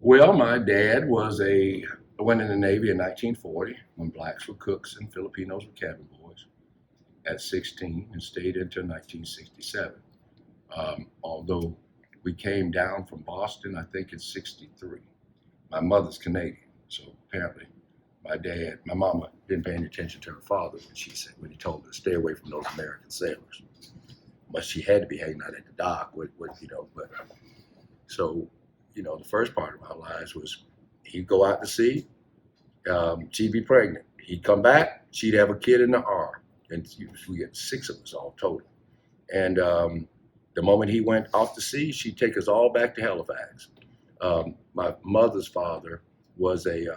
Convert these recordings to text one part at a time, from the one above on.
Well, my dad went in the Navy in 1940 when blacks were cooks and Filipinos were cabin boys at 16 and stayed until 1967. Although we came down from Boston, I think in 63. My mother's Canadian, so apparently my mama didn't pay any attention to her father when he told her to stay away from those American sailors. But she had to be hanging out at the dock with but so, the first part of our lives was he'd go out to sea, she'd be pregnant. He'd come back, she'd have a kid in the arm. And we had 6 of us all total. And the moment he went off to sea, she'd take us all back to Halifax. My mother's father was a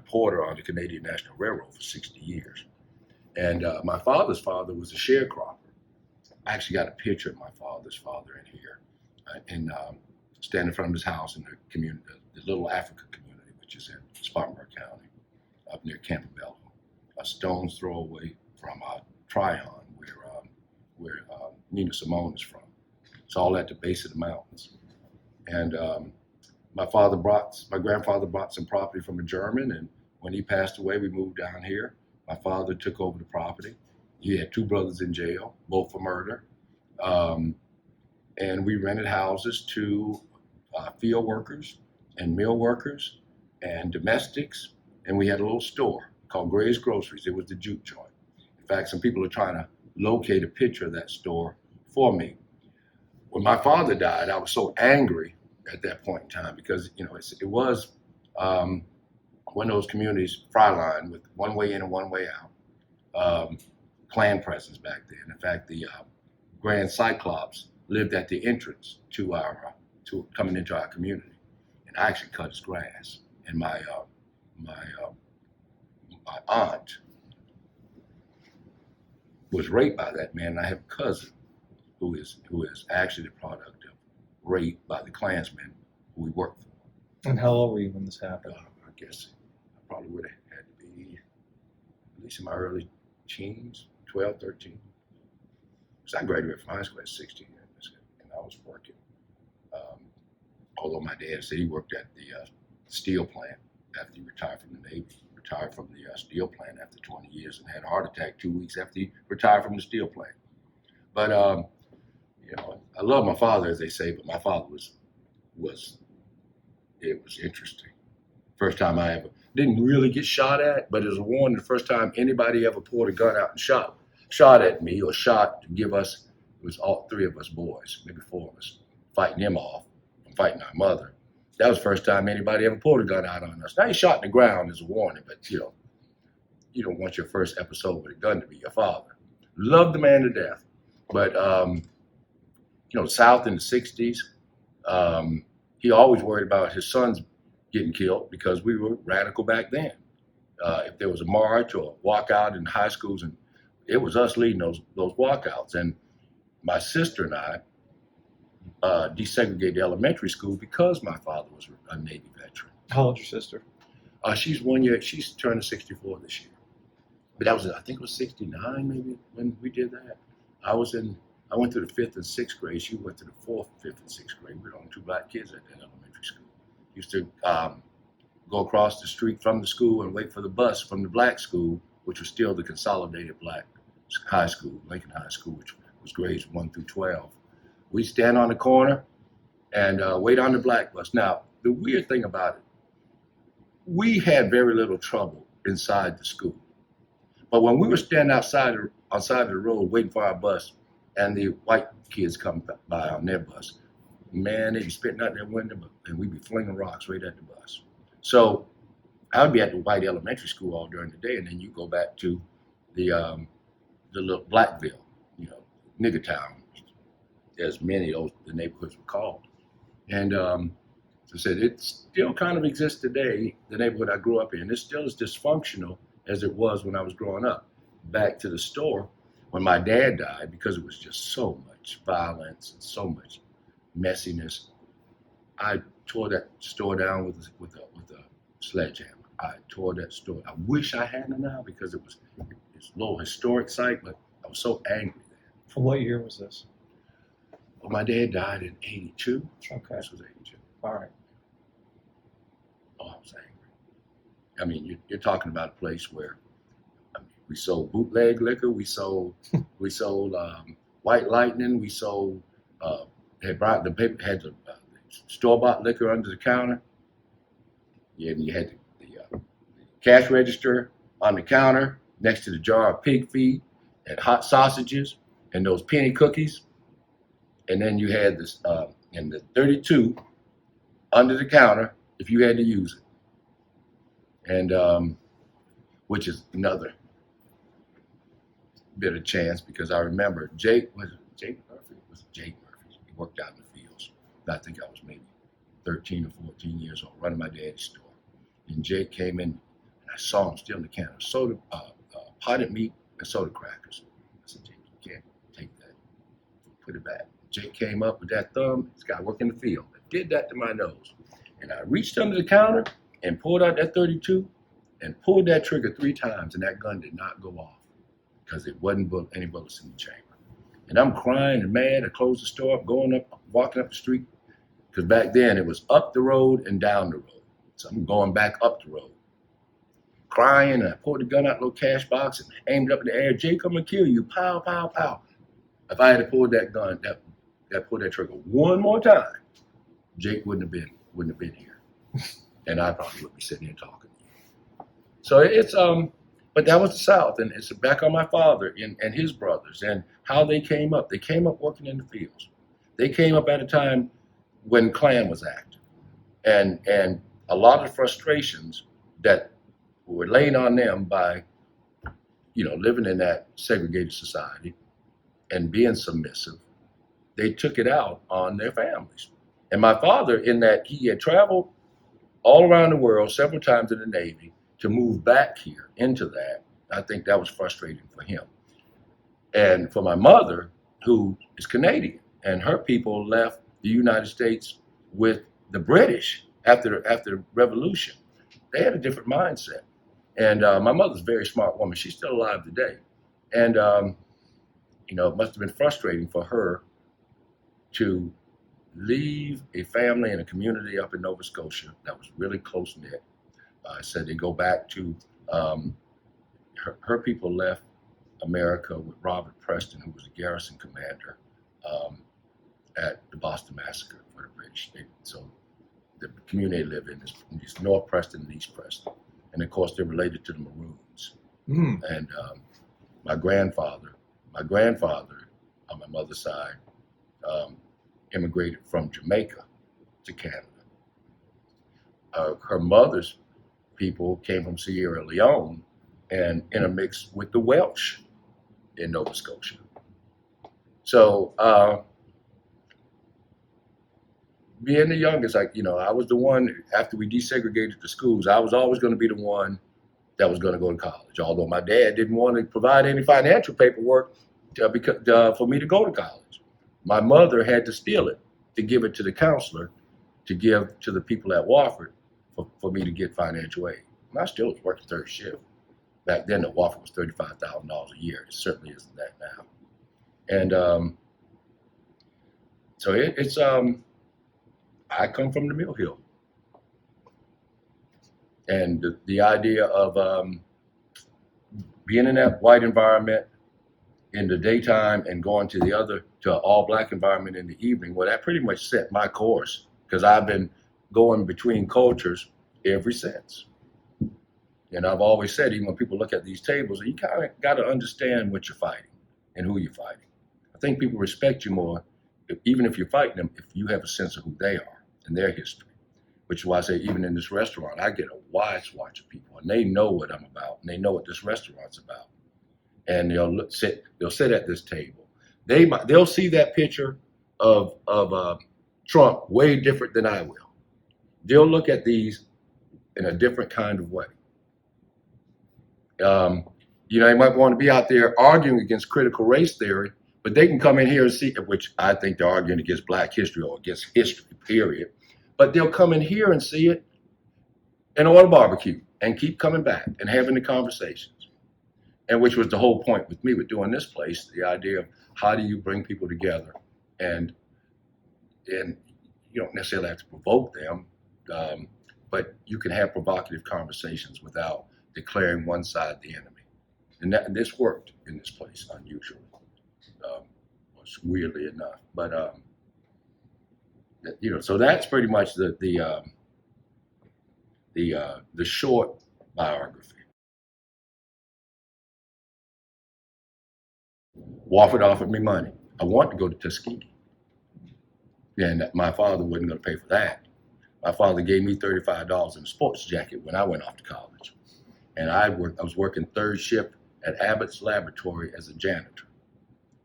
porter on the Canadian National Railroad for 60 years. And my father's father was a sharecropper. I actually got a picture of my father's father in here, standing in front of his house in the community, the Little Africa community, which is in Spartanburg County, up near Campbell, a stone's throw away from Tryon, where Nina Simone is from. It's all at the base of the mountains. And my grandfather brought some property from a German, and when he passed away, we moved down here. My father took over the property. He had 2 brothers in jail, both for murder. And we rented houses to field workers and mill workers and domestics. And we had a little store called Gregg's Groceries. It was the juke joint. In fact, some people are trying to locate a picture of that store for me. When my father died, I was so angry at that point in time because, it was one of those communities, Freiline, with one way in and one way out. Klan presence back then. In fact, the Grand Cyclops lived at the entrance to coming into our community, and I actually cut his grass. And my aunt was raped by that man. And I have a cousin who is actually the product of rape by the Klansmen who we worked for. And how old were you when this happened? I guess I probably would have had to be at least in my early teens, 12, 13. Because I graduated from high school at 16, and I was working. Although my dad said he worked at the steel plant after he retired from the Navy. Retired from the steel plant after 20 years and had a heart attack 2 weeks after he retired from the steel plant. But I love my father, as they say, but my father was interesting. First time I ever didn't really get shot at, but it was a warning. The first time anybody ever pulled a gun out and shot at me or shot to give us, it was all 3 of us boys, maybe 4 of us, fighting him off and fighting our mother. That was the first time anybody ever pulled a gun out on us. Now, he shot in the ground as a warning, but you don't want your first episode with a gun to be your father. Loved the man to death, but South in the 60s, he always worried about his sons getting killed because we were radical back then. If there was a march or a walkout in high schools, and it was us leading those walkouts. And my sister and I desegregated elementary school because my father was a Navy veteran. How old is your sister? She's 1 year. She's turning 64 this year. But I think it was 69 maybe when we did that. I went to the 5th and 6th grade. She went to the 4th, 5th, and 6th grade. We were only 2 black kids at that elementary school. Used to go across the street from the school and wait for the bus from the black school, which was still the consolidated black high school, Lincoln High School, which was grades 1 through 12. We'd stand on the corner and wait on the black bus. Now, the weird thing about it, we had very little trouble inside the school. But when we were standing outside on the side of the road waiting for our bus, and the white kids come by on their bus, man, they'd be spitting out their window, and we'd be flinging rocks right at the bus. So I would be at the white elementary school all during the day, and then you go back to the little Blackville, nigger town, as many of the neighborhoods were called. And I said, it still kind of exists today, the neighborhood I grew up in. It still is dysfunctional as it was when I was growing up. Back to the store, when my dad died, because it was just so much violence and so much messiness, I tore that store down with a sledgehammer. I tore that store. I wish I hadn't now because it's a little historic site, but I was so angry then. What year was this? Well, my dad died in 82. Okay. This was 82. All right. Oh, I was angry. I mean, you're talking about a place where we sold bootleg liquor, we sold White Lightning, we sold had brought the paper had the store-bought liquor under the counter. Yeah, and you had the cash register on the counter next to the jar of pig feet and hot sausages and those penny cookies. And then you had this in the 32 under the counter if you had to use it. And which is another bit of chance because I remember Jake Murphy? Was it Jake Murphy? He worked out in the fields. I think I was maybe 13 or 14 years old, running my daddy's store. And Jake came in, and I saw him stealing the can of soda, potted meat and soda crackers. I said, Jake, you can't take that. Put it back. Jake came up with that thumb. This guy working in the field. I did that to my nose. And I reached under the counter and pulled out that 32 and pulled that trigger 3 times, and that gun did not go off because it wasn't any bullets in the chamber. And I'm crying and mad. I closed the store up, walking up the street, because back then it was up the road and down the road. So I'm going back up the road, crying, and I pulled the gun out of the little cash box and aimed it up in the air. Jake, I'm gonna kill you. Pow, pow, pow. If I had pulled that gun, pulled that trigger one more time, Jake wouldn't have been here. And I probably wouldn't be sitting here talking. So it's but that was the South, and it's back on my father and his brothers and how they came up. They came up working in the fields. They came up at a time when Klan was active, and a lot of frustrations that were laid on them by, living in that segregated society and being submissive. They took it out on their families. And my father, in that he had traveled all around the world several times in the Navy, to move back here into that, I think that was frustrating for him. And for my mother, who is Canadian, and her people left the United States with the British after the Revolution. They had a different mindset. And my mother's a very smart woman. She's still alive today. And, it must have been frustrating for her to leave a family and a community up in Nova Scotia that was really close-knit. I said they go back to, her people left America with Robert Preston, who was a garrison commander at the Boston Massacre for the British. So the community they live in is North Preston and East Preston. And of course, they're related to the Maroons. Mm. And my grandfather on my mother's side immigrated from Jamaica to Canada. Her mother's people came from Sierra Leone and intermixed with the Welsh in Nova Scotia. So being the youngest, I was the one, after we desegregated the schools, I was always going to be the one that was going to go to college, although my dad didn't want to provide any financial paperwork for me to go to college. My mother had to steal it to give it to the counselor, to give to the people at Wofford for me to get financial aid. And I still was working third shift. Back then, the Wofford was $35,000 a year. It certainly isn't that now. And so it's I come from the Mill Hill. And the idea of being in that white environment in the daytime and going to an all-black environment in the evening, well, that pretty much set my course, because I've been going between cultures ever since. And I've always said, even when people look at these tables, you kind of got to understand what you're fighting and who you're fighting. I think people respect you more, even if you're fighting them, if you have a sense of who they are and their history. Which is why I say, even in this restaurant, I get a wide swatch of people, and they know what I'm about, and they know what this restaurant's about. And they'll sit at this table. They'll see that picture of Trump way different than I will. They'll look at these in a different kind of way. They might want to be out there arguing against critical race theory, but they can come in here and see, which I think they're arguing against Black history or against history, period. But they'll come in here and see it and order barbecue and keep coming back and having the conversations. And which was the whole point with me with doing this place, the idea of how do you bring people together and you don't necessarily have to provoke them, but you can have provocative conversations without declaring one side the enemy. And this worked in this place unusually, weirdly enough. But so that's pretty much the short biography. Wofford offered me money. I wanted to go to Tuskegee, and my father wasn't going to pay for that. My father gave me $35 in a sports jacket when I went off to college, and I was working third shift at Abbott's Laboratory as a janitor.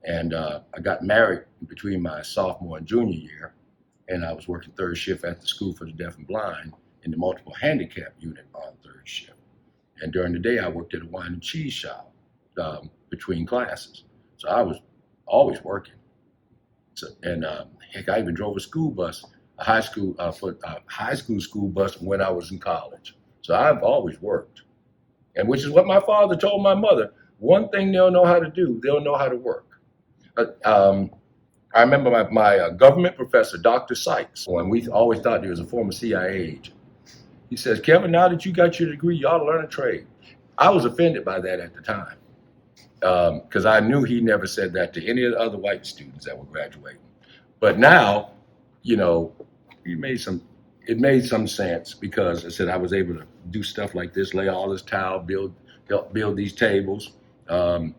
And I got married between my sophomore and junior year, and I was working third shift at the School for the Deaf and Blind in the multiple handicap unit on third shift. And during the day, I worked at a wine and cheese shop between classes. So I was always working. So, and heck, I even drove a school bus, a high school school bus when I was in college. So I've always worked, and which is what my father told my mother. One thing they'll know how to do, they'll know how to work. I remember my government professor, Dr. Sykes, when we always thought he was a former CIA agent. He says, Kevin, now that you got your degree, you ought to learn a trade. I was offended by that at the time, because I knew he never said that to any of the other white students that were graduating. But now, it made some sense, because I said I was able to do stuff like this, lay all this tile, build these tables. I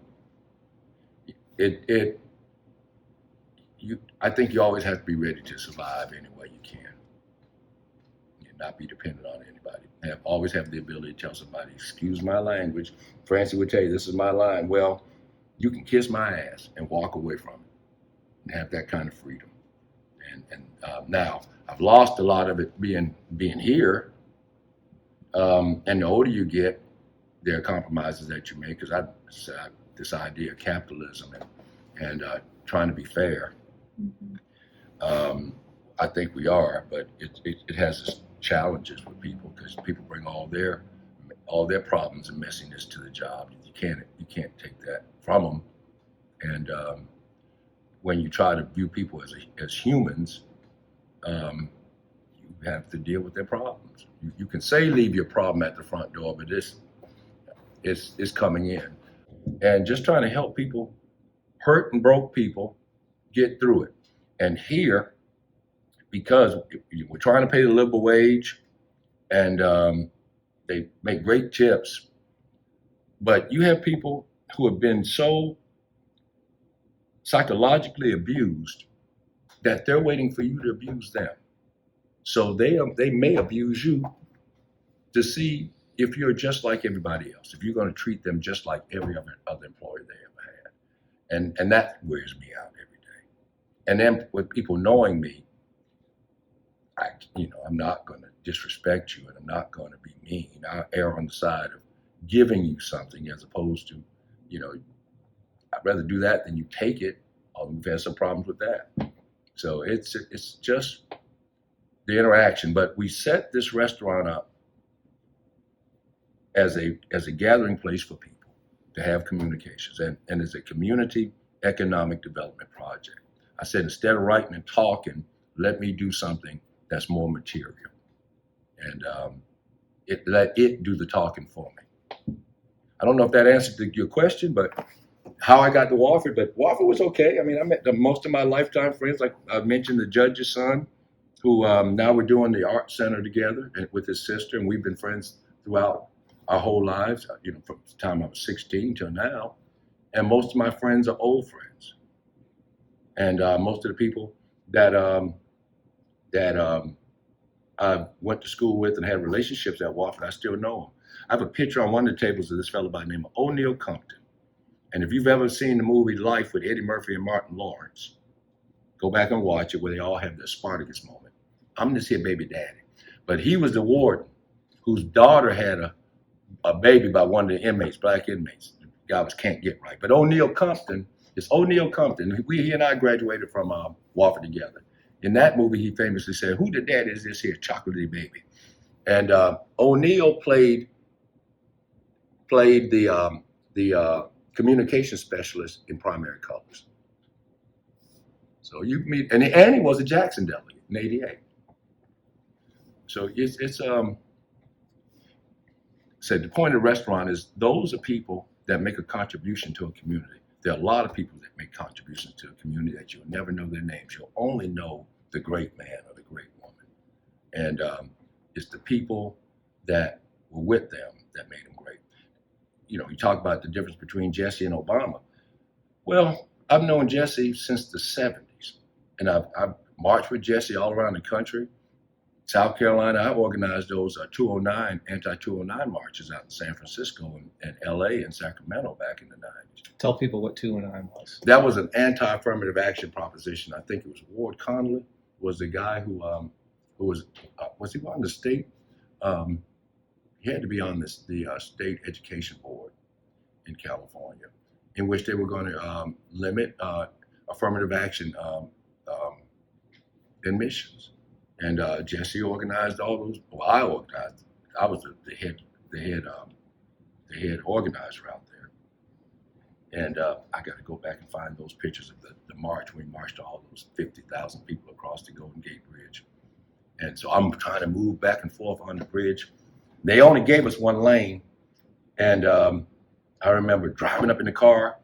think you always have to be ready to survive any way you can, and not be dependent on anybody. Always have the ability to tell somebody, excuse my language. Francie would tell you, this is my line. Well, you can kiss my ass and walk away from it, and have that kind of freedom. And now I've lost a lot of it being here. And the older you get, there are compromises that you make, because this idea of capitalism and trying to be fair. Mm-hmm. I think we are, but it has its challenges with people, because people bring all their problems and messiness to the job. You can't take that from them. And when you try to view people as humans, you have to deal with their problems. You can say leave your problem at the front door, but it's coming in. And just trying to help people, hurt and broke people, get through it. And here, because we're trying to pay the livable wage, and they make great tips, but you have people who have been so psychologically abused that they're waiting for you to abuse them. So they may abuse you to see if you're just like everybody else, if you're going to treat them just like every other employee they ever had. And that wears me out every day. And then with people knowing me, I'm not going to disrespect you, and I'm not going to be mean. I'll err on the side of giving you something, as opposed to, I'd rather do that than you take it. We've had some problems with that. So it's just the interaction. But we set this restaurant up as a gathering place for people to have communications, and as a community economic development project. I said, instead of writing and talking, let me do something that's more material, and let it do the talking for me. I don't know if that answered your question, but how I got to Wofford, but Wofford was okay. I mean, I met most of my lifetime friends, like I mentioned, the judge's son, who now we're doing the art center together with his sister, and we've been friends throughout our whole lives, from the time I was 16 till now. And most of my friends are old friends. And most of the people that I went to school with and had relationships at Wofford, I still know them. I have a picture on one of the tables of this fellow by the name of O'Neill Compton. And if you've ever seen the movie Life with Eddie Murphy and Martin Lawrence, go back and watch it, where they all have their Spartacus moment. I'm just here baby daddy. But he was the warden whose daughter had a baby by one of the inmates, black inmates. The guy can't get right. But O'Neill Compton, it's O'Neill Compton. He and I graduated from Wofford together. In that movie, he famously said, "Who the dad is this here chocolatey baby?" And O'Neill played the communication specialist in Primary Colors. So you meet, and he was a Jackson delegate. in '88. So it's said the point of the restaurant is those are people that make a contribution to a community. There are a lot of people that make contributions to a community that you'll never know their names. You'll only know the great man or the great woman. And it's the people that were with them that made them great. You know, you talk about the difference between Jesse and Obama. Well, I've known Jesse since the 70s. And I've marched with Jesse all around the country. South Carolina, I organized those 209, anti-209 marches out in San Francisco and LA and Sacramento back in the 90s. Tell people what 209 was. That was an anti-affirmative action proposition. I think it was Ward Connolly was the guy who was he on the state? He had to be on the state education board in California, in which they were going to limit affirmative action admissions. And Jesse organized all those. Well, I organized. I was the head organizer out there. And I got to go back and find those pictures of the march. We marched all those 50,000 people across the Golden Gate Bridge. And so I'm trying to move back and forth on the bridge. They only gave us one lane. And I remember driving up in the car,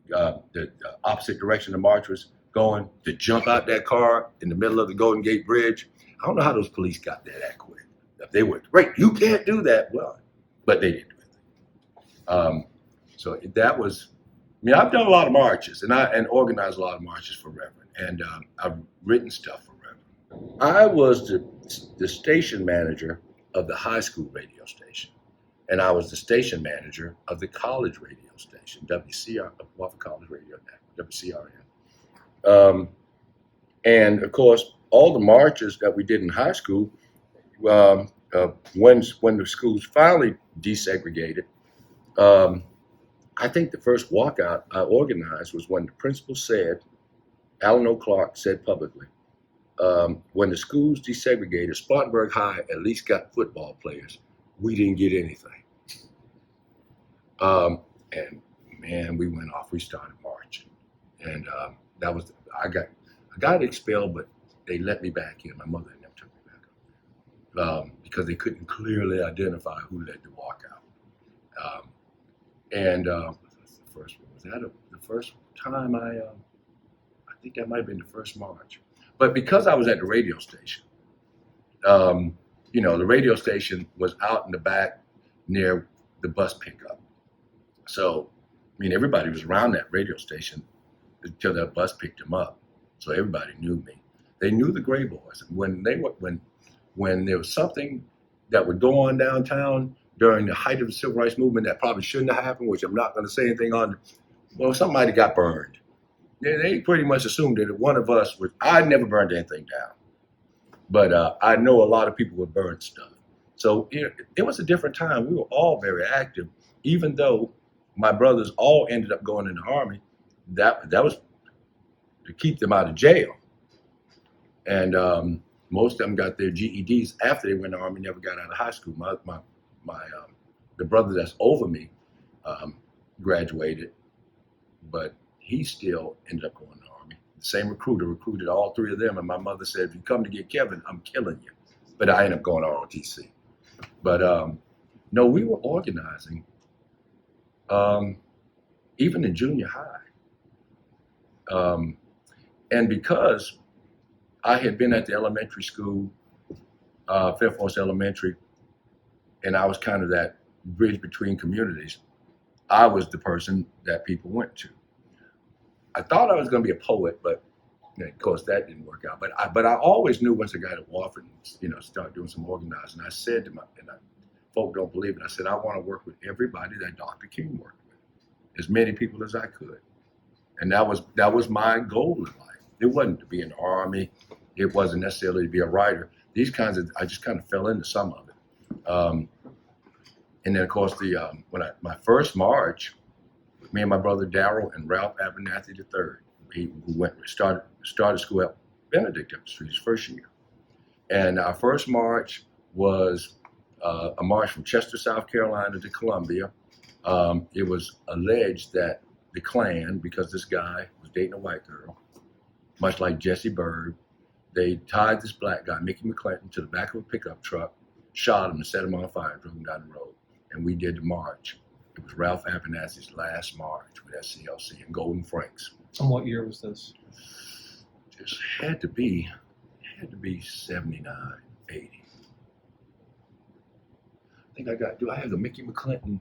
the opposite direction the march was going, to jump out that car in the middle of the Golden Gate Bridge. I don't know how those police got there that quick. They were, "Great, you can't do that." Well, but they didn't do it. So that was, I mean, I've done a lot of marches and organized a lot of marches for Reverend. And I've written stuff for Reverend. I was the station manager of the high school radio station. And I was the station manager of the college radio station, Wofford College Radio Network, WCRN. And of course, all the marches that we did in high school, when the schools finally desegregated, I think the first walkout I organized was when the principal said, Alan O'Clark said publicly, when the schools desegregated, Spartanburg High at least got football players. We didn't get anything. And man, we went off. We started marching, and that was I got expelled, but they let me back in. My mother and them took me back up because they couldn't clearly identify who led the walkout. Was that the first time I think that might have been the first march. But because I was at the radio station, the radio station was out in the back near the bus pickup. So, I mean, everybody was around that radio station until that bus picked them up. So everybody knew me. They knew the Gray Boys. When there was something that would go on downtown during the height of the civil rights movement that probably shouldn't have happened, which I'm not going to say anything on, well, somebody got burned. They pretty much assumed that one of us was, I never burned anything down. But I know a lot of people would burn stuff. So it was a different time. We were all very active, even though my brothers all ended up going in the Army. That was to keep them out of jail. And most of them got their GEDs after they went in the Army, never got out of high school. The brother that's over me graduated, but he still ended up going in the Army. The same recruiter recruited all three of them, and my mother said, if you come to get Kevin, I'm killing you. But I ended up going to ROTC. But no, we were organizing even in junior high. And because I had been at the elementary school, Fair Force Elementary, and I was kind of that bridge between communities, I was the person that people went to. I thought I was going to be a poet, but of course that didn't work out. But I always knew once I got to Wofford and start doing some organizing. I said to folk don't believe it. I said I want to work with everybody that Dr. King worked with, as many people as I could, and that was my goal in life. It wasn't to be in the Army. It wasn't necessarily to be a writer. I just kind of fell into some of it. And then of course my first march, me and my brother Darrell and Ralph Abernathy III, who started school at Benedict Street his first year. And our first march was a march from Chester, South Carolina to Columbia. It was alleged that the Klan, because this guy was dating a white girl, much like Jesse Byrd, they tied this black guy, Mickey McClinton, to the back of a pickup truck, shot him and set him on fire and drove him down the road. And we did the march. It was Ralph Abernathy's last march with SCLC and Golden Franks. And what year was this? Just had to be 79, 80. I think do I have the Mickey McClinton?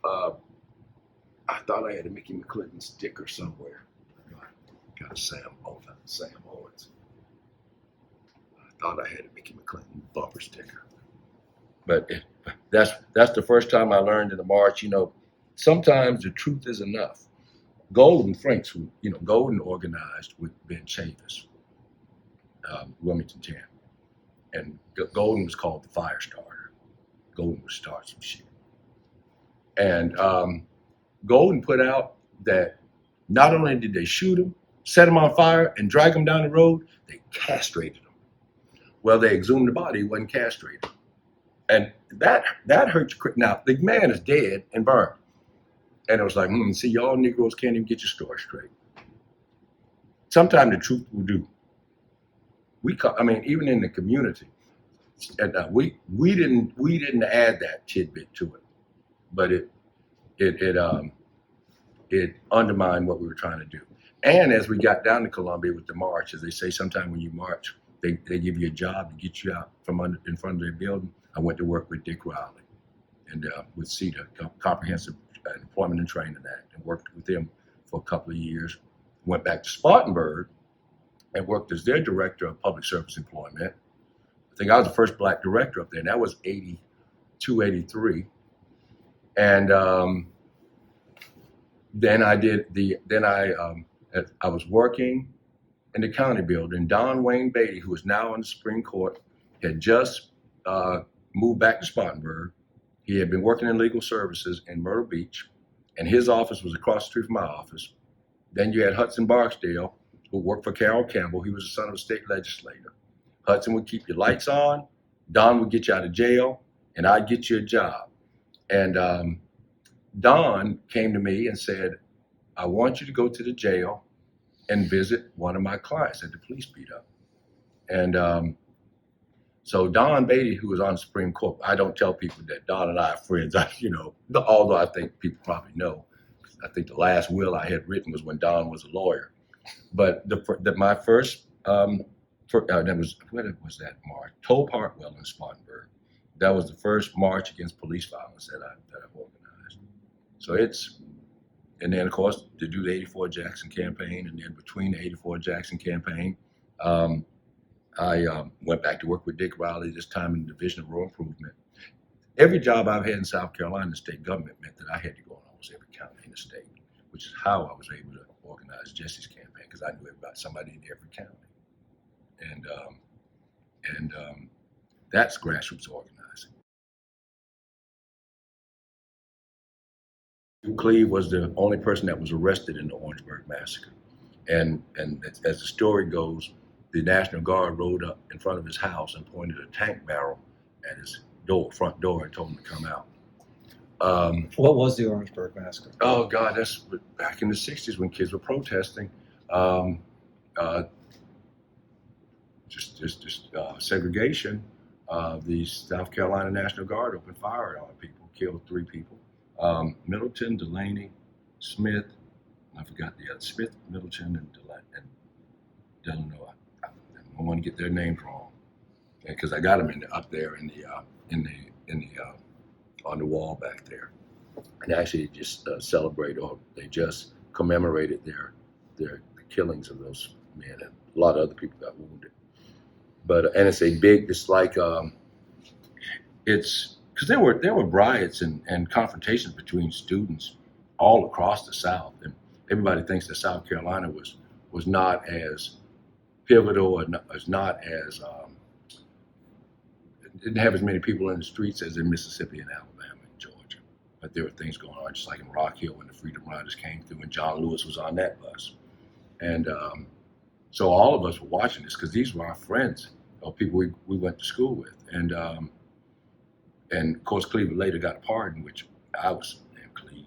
I thought I had a Mickey McClinton sticker somewhere. Got a Sam Owens. I thought I had a Mickey McClinton bumper sticker. But that's the first time I learned in the march, sometimes the truth is enough. Golden Franks, Golden organized with Ben Chavis, Wilmington 10. And Golden was called the fire starter. Golden would start some shit. And Golden put out that not only did they shoot him, set him on fire, and drag him down the road, they castrated him. Well, they exhumed the body, he wasn't castrated. And that hurts. Now, the man is dead and burned. And it was like, see, y'all Negroes can't even get your story straight. Sometimes the truth will do. Even in the community, and we didn't add that tidbit to it, but it undermined what we were trying to do. And as we got down to Columbia with the march, as they say, sometimes when you march, they give you a job to get you out from in front of their building. I went to work with Dick Riley and with CETA, Comprehensive Employment and Training Act, and worked with them for a couple of years. Went back to Spartanburg and worked as their director of public service employment. I think I was the first black director up there, and that was 82, 83. And then I was working in the county building. Don Wayne Beatty, who is now on the Supreme Court, had just moved back to Spartanburg. He had been working in legal services in Myrtle Beach, and his office was across the street from my office. Then you had Hudson Barksdale, who worked for Carroll Campbell. He was the son of a state legislator. Hudson would keep your lights on, Don would get you out of jail, and I'd get you a job. And Don came to me and said, I want you to go to the jail and visit one of my clients that the police beat up. And so Don Beatty, who was on the Supreme Court, I don't tell people that Don and I are friends, although I think people probably know. I think the last will I had written was when Don was a lawyer. But my first, that was, when was that march? Toll Hartwell in Spartanburg. That was the first march against police violence that I've organized. So and then of course to do the 84 Jackson campaign, and then between the 84 Jackson campaign, I went back to work with Dick Riley, this time in the Division of Rural Improvement. Every job I've had in South Carolina, the state government, meant that I had to go in almost every county in the state, which is how I was able to organize Jesse's campaign, because I knew about somebody in every county. And that's grassroots organizing. Cleve was the only person that was arrested in the Orangeburg massacre. And as the story goes, the National Guard rode up in front of his house and pointed a tank barrel at his front door, and told him to come out. What was the Orangeburg massacre? Oh God, that's back in the 60s when kids were protesting. Just segregation. The South Carolina National Guard opened fire on people, killed 3 people. Middleton, Delaney, Smith, I forgot the other, Smith, Middleton, and Delano. I don't want to get their names wrong, because I got them up there on the wall back there. And actually just celebrate, or they just commemorated the killings of those men, and a lot of other people got wounded. But and it's because there were riots and confrontations between students all across the South, and everybody thinks that South Carolina was not as pivotal, or not as didn't have as many people in the streets as in Mississippi and Alabama and Georgia. But there were things going on, just like in Rock Hill when the Freedom Riders came through, and John Lewis was on that bus. And so all of us were watching this, because these were our friends, or people we went to school with. And of course, Cleveland later got a pardon, which I was, damn, Cleve,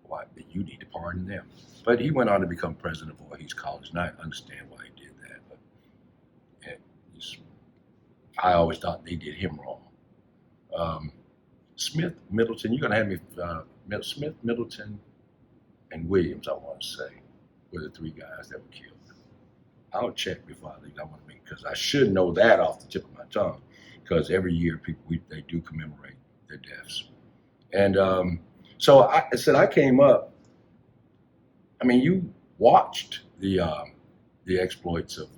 why you need to pardon them? But he went on to become president of Voorhees College, and I understand why he did that. I always thought they did him wrong. Smith, Middleton, you're going to have me, Smith, Middleton, and Williams, I want to say, were the three guys that were killed. I'll check before I leave. I want to make, because I should know that off the tip of my tongue, because every year they do commemorate their deaths. And so I said I came up. I mean, you watched the exploits of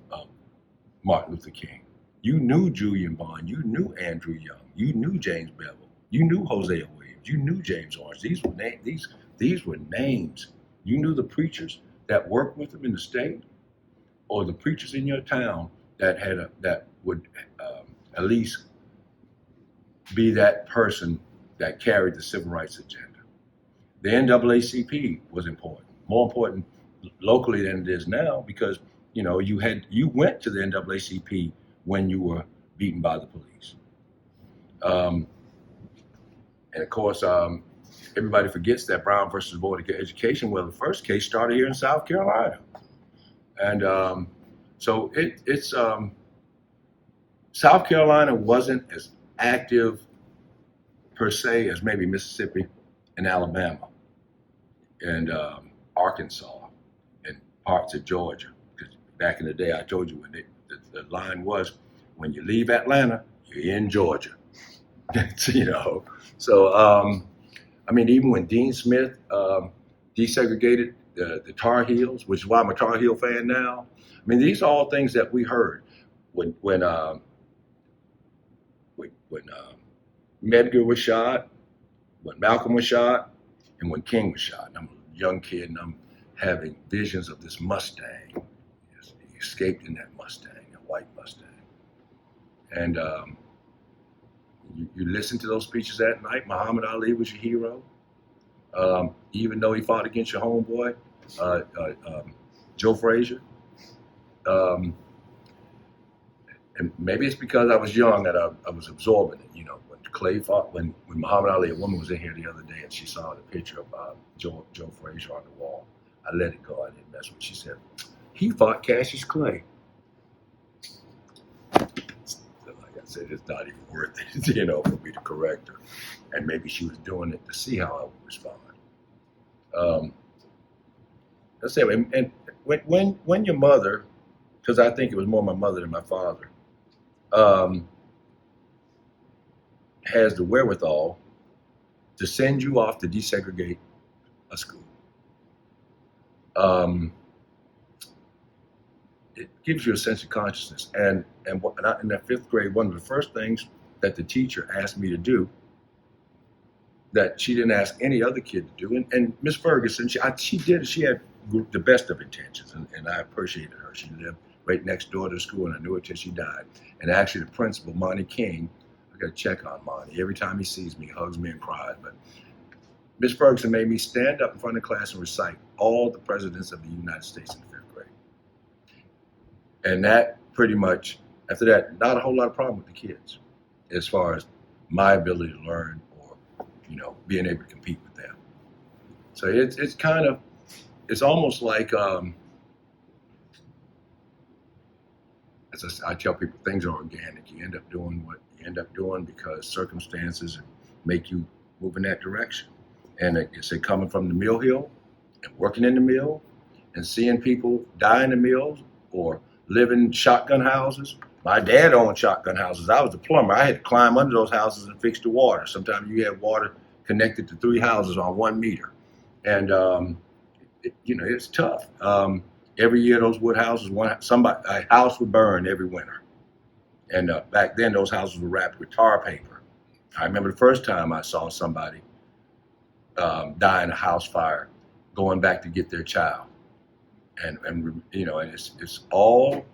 Martin Luther King. You knew Julian Bond. You knew Andrew Young. You knew James Bevel. You knew Hosea Williams. You knew James Orange. These were names. You knew the preachers that worked with them in the state, or the preachers in your town that would at least be that person that carried the civil rights agenda. The NAACP was important, more important locally than it is now, because you went to the NAACP when you were beaten by the police. And of course, everybody forgets that Brown versus Board of Education, well, the first case started here in South Carolina. And so it's South Carolina wasn't as active per se as maybe Mississippi and Alabama and Arkansas and parts of Georgia. Because back in the day, I told you when the line was, when you leave Atlanta, you're in Georgia. So I mean, even when Dean Smith desegregated the Tar Heels, which is why I'm a Tar Heel fan now. I mean, these are all things that we heard when Medgar was shot, when Malcolm was shot, and when King was shot. And I'm a young kid, and I'm having visions of this Mustang. He escaped in that Mustang, a white Mustang. And you listen to those speeches at night. Muhammad Ali was your hero, even though he fought against your homeboy, Joe Frazier. And maybe it's because I was young that I was absorbing it. When Clay fought, when Muhammad Ali, a woman was in here the other day and she saw the picture of Joe Frazier on the wall. I let it go. I didn't mess with it. She said, he fought Cassius Clay. Like I said, it's not even worth it, for me to correct her. And maybe she was doing it to see how I would respond. Let's say, and when your mother, because I think it was more my mother than my father, has the wherewithal to send you off to desegregate a school. It gives you a sense of consciousness. And in that fifth grade, one of the first things that the teacher asked me to do that she didn't ask any other kid to do, and Miss Ferguson, she had the best of intentions, and I appreciated her. She lived right next door to the school, and I knew her till she died. And actually, the principal, Monty King, I got to check on Monty. Every time he sees me, he hugs me and cries. But Miss Ferguson made me stand up in front of the class and recite all the presidents of the United States in the fifth grade. And that pretty much, after that, not a whole lot of problem with the kids as far as my ability to learn or, being able to compete with them. So it's almost like, as I tell people, things are organic. You end up doing what you end up doing because circumstances make you move in that direction. And it's coming from the mill hill and working in the mill and seeing people die in the mills or live in shotgun houses. My dad owned shotgun houses. I was a plumber. I had to climb under those houses and fix the water. Sometimes you had water connected to 3 houses on 1 meter. And, it's tough. Every year, those wood houses, a house would burn every winter. And back then, those houses were wrapped with tar paper. I remember the first time I saw somebody die in a house fire, going back to get their child. And it's all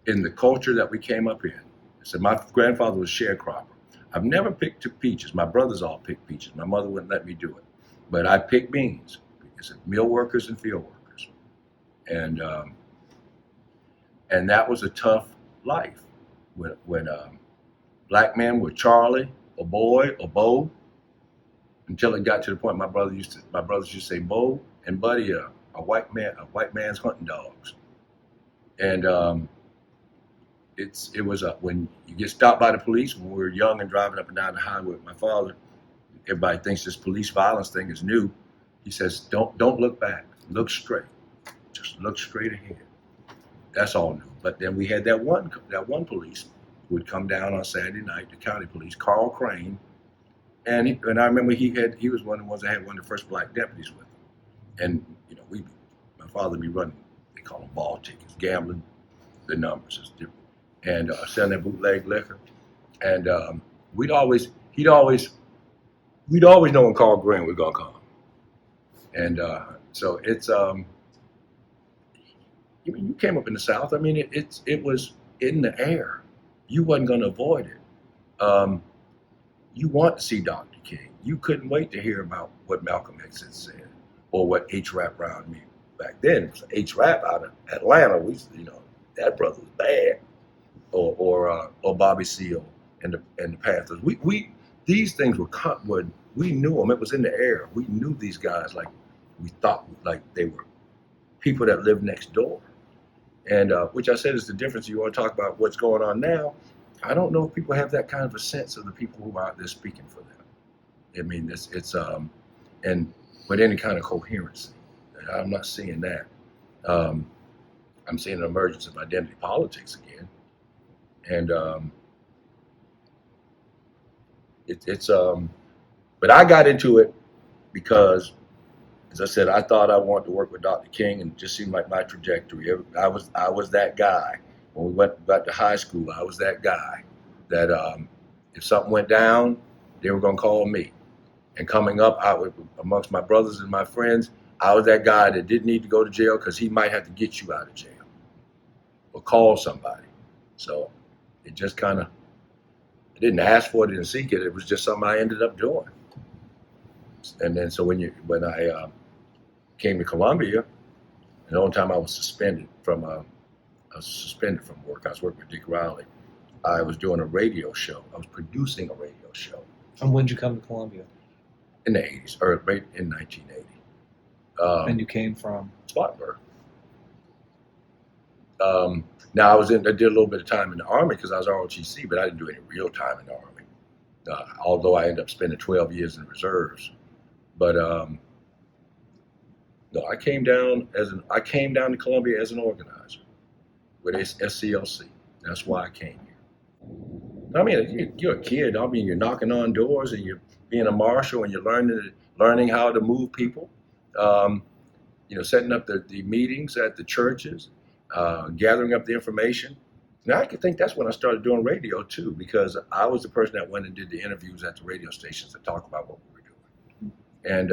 in the culture that we came up in. So my grandfather was a sharecropper. I've never picked peaches. My brothers all picked peaches. My mother wouldn't let me do it. But I picked beans because of mill workers and field workers. And that was a tough life. When black men were Charlie, or boy, or Bo, until it got to the point my brothers used to say Bo and Buddy are a white man's hunting dogs. And it was when you get stopped by the police when we were young and driving up and down the highway with my father. Everybody thinks this police violence thing is new. He says, don't look back, look straight, just look straight ahead. That's all new. But then we had that one police who would come down on Saturday night, the county police, Carl Crane, and I remember he was one of the ones that had one of the first black deputies with him. And my father would be running, they call them ball tickets, gambling, the numbers is different, and selling that bootleg liquor. And we'd always know when Carl Green was gonna come. And so it's you came up in the South. I mean, it was in the air. You wasn't gonna avoid it. You want to see Dr. King. You couldn't wait to hear about what Malcolm X had said or what H-Rap Brown meant. Back then, it was H-Rap out of Atlanta. That brother was bad. Or Bobby Seale and the Panthers. These things we knew them. It was in the air. We knew these guys like we thought like they were people that lived next door. And which I said is the difference. You want to talk about what's going on now. I don't know if people have that kind of a sense of the people who are out there speaking for them. I mean, it's and with any kind of coherency. I'm not seeing that. I'm seeing an emergence of identity politics again. And but I got into it because, as I said, I thought I wanted to work with Dr. King, and it just seemed like my trajectory. I was that guy. When we went back to high school, I was that guy that if something went down, they were going to call me. And coming up, amongst my brothers and my friends, I was that guy that didn't need to go to jail because he might have to get you out of jail or call somebody. So it just kind of, I didn't ask for it, didn't seek it. It was just something I ended up doing. And then so when I came to Columbia, and the only time I was suspended from work. I was working with Dick Riley. I was doing a radio show. I was producing a radio show. And when did you come to Columbia? In the 80s, or right in 1980. And you came from? Spartanburg. Now I did a little bit of time in the Army because I was ROTC, but I didn't do any real time in the Army. Although I ended up spending 12 years in reserves. But no, I came down to Columbia as an organizer with SCLC. That's why I came here. I mean, you're a kid. I mean, you're knocking on doors and you're being a marshal and you're learning how to move people. Setting up the meetings at the churches, gathering up the information. Now I can think that's when I started doing radio too, because I was the person that went and did the interviews at the radio stations to talk about what we were doing. And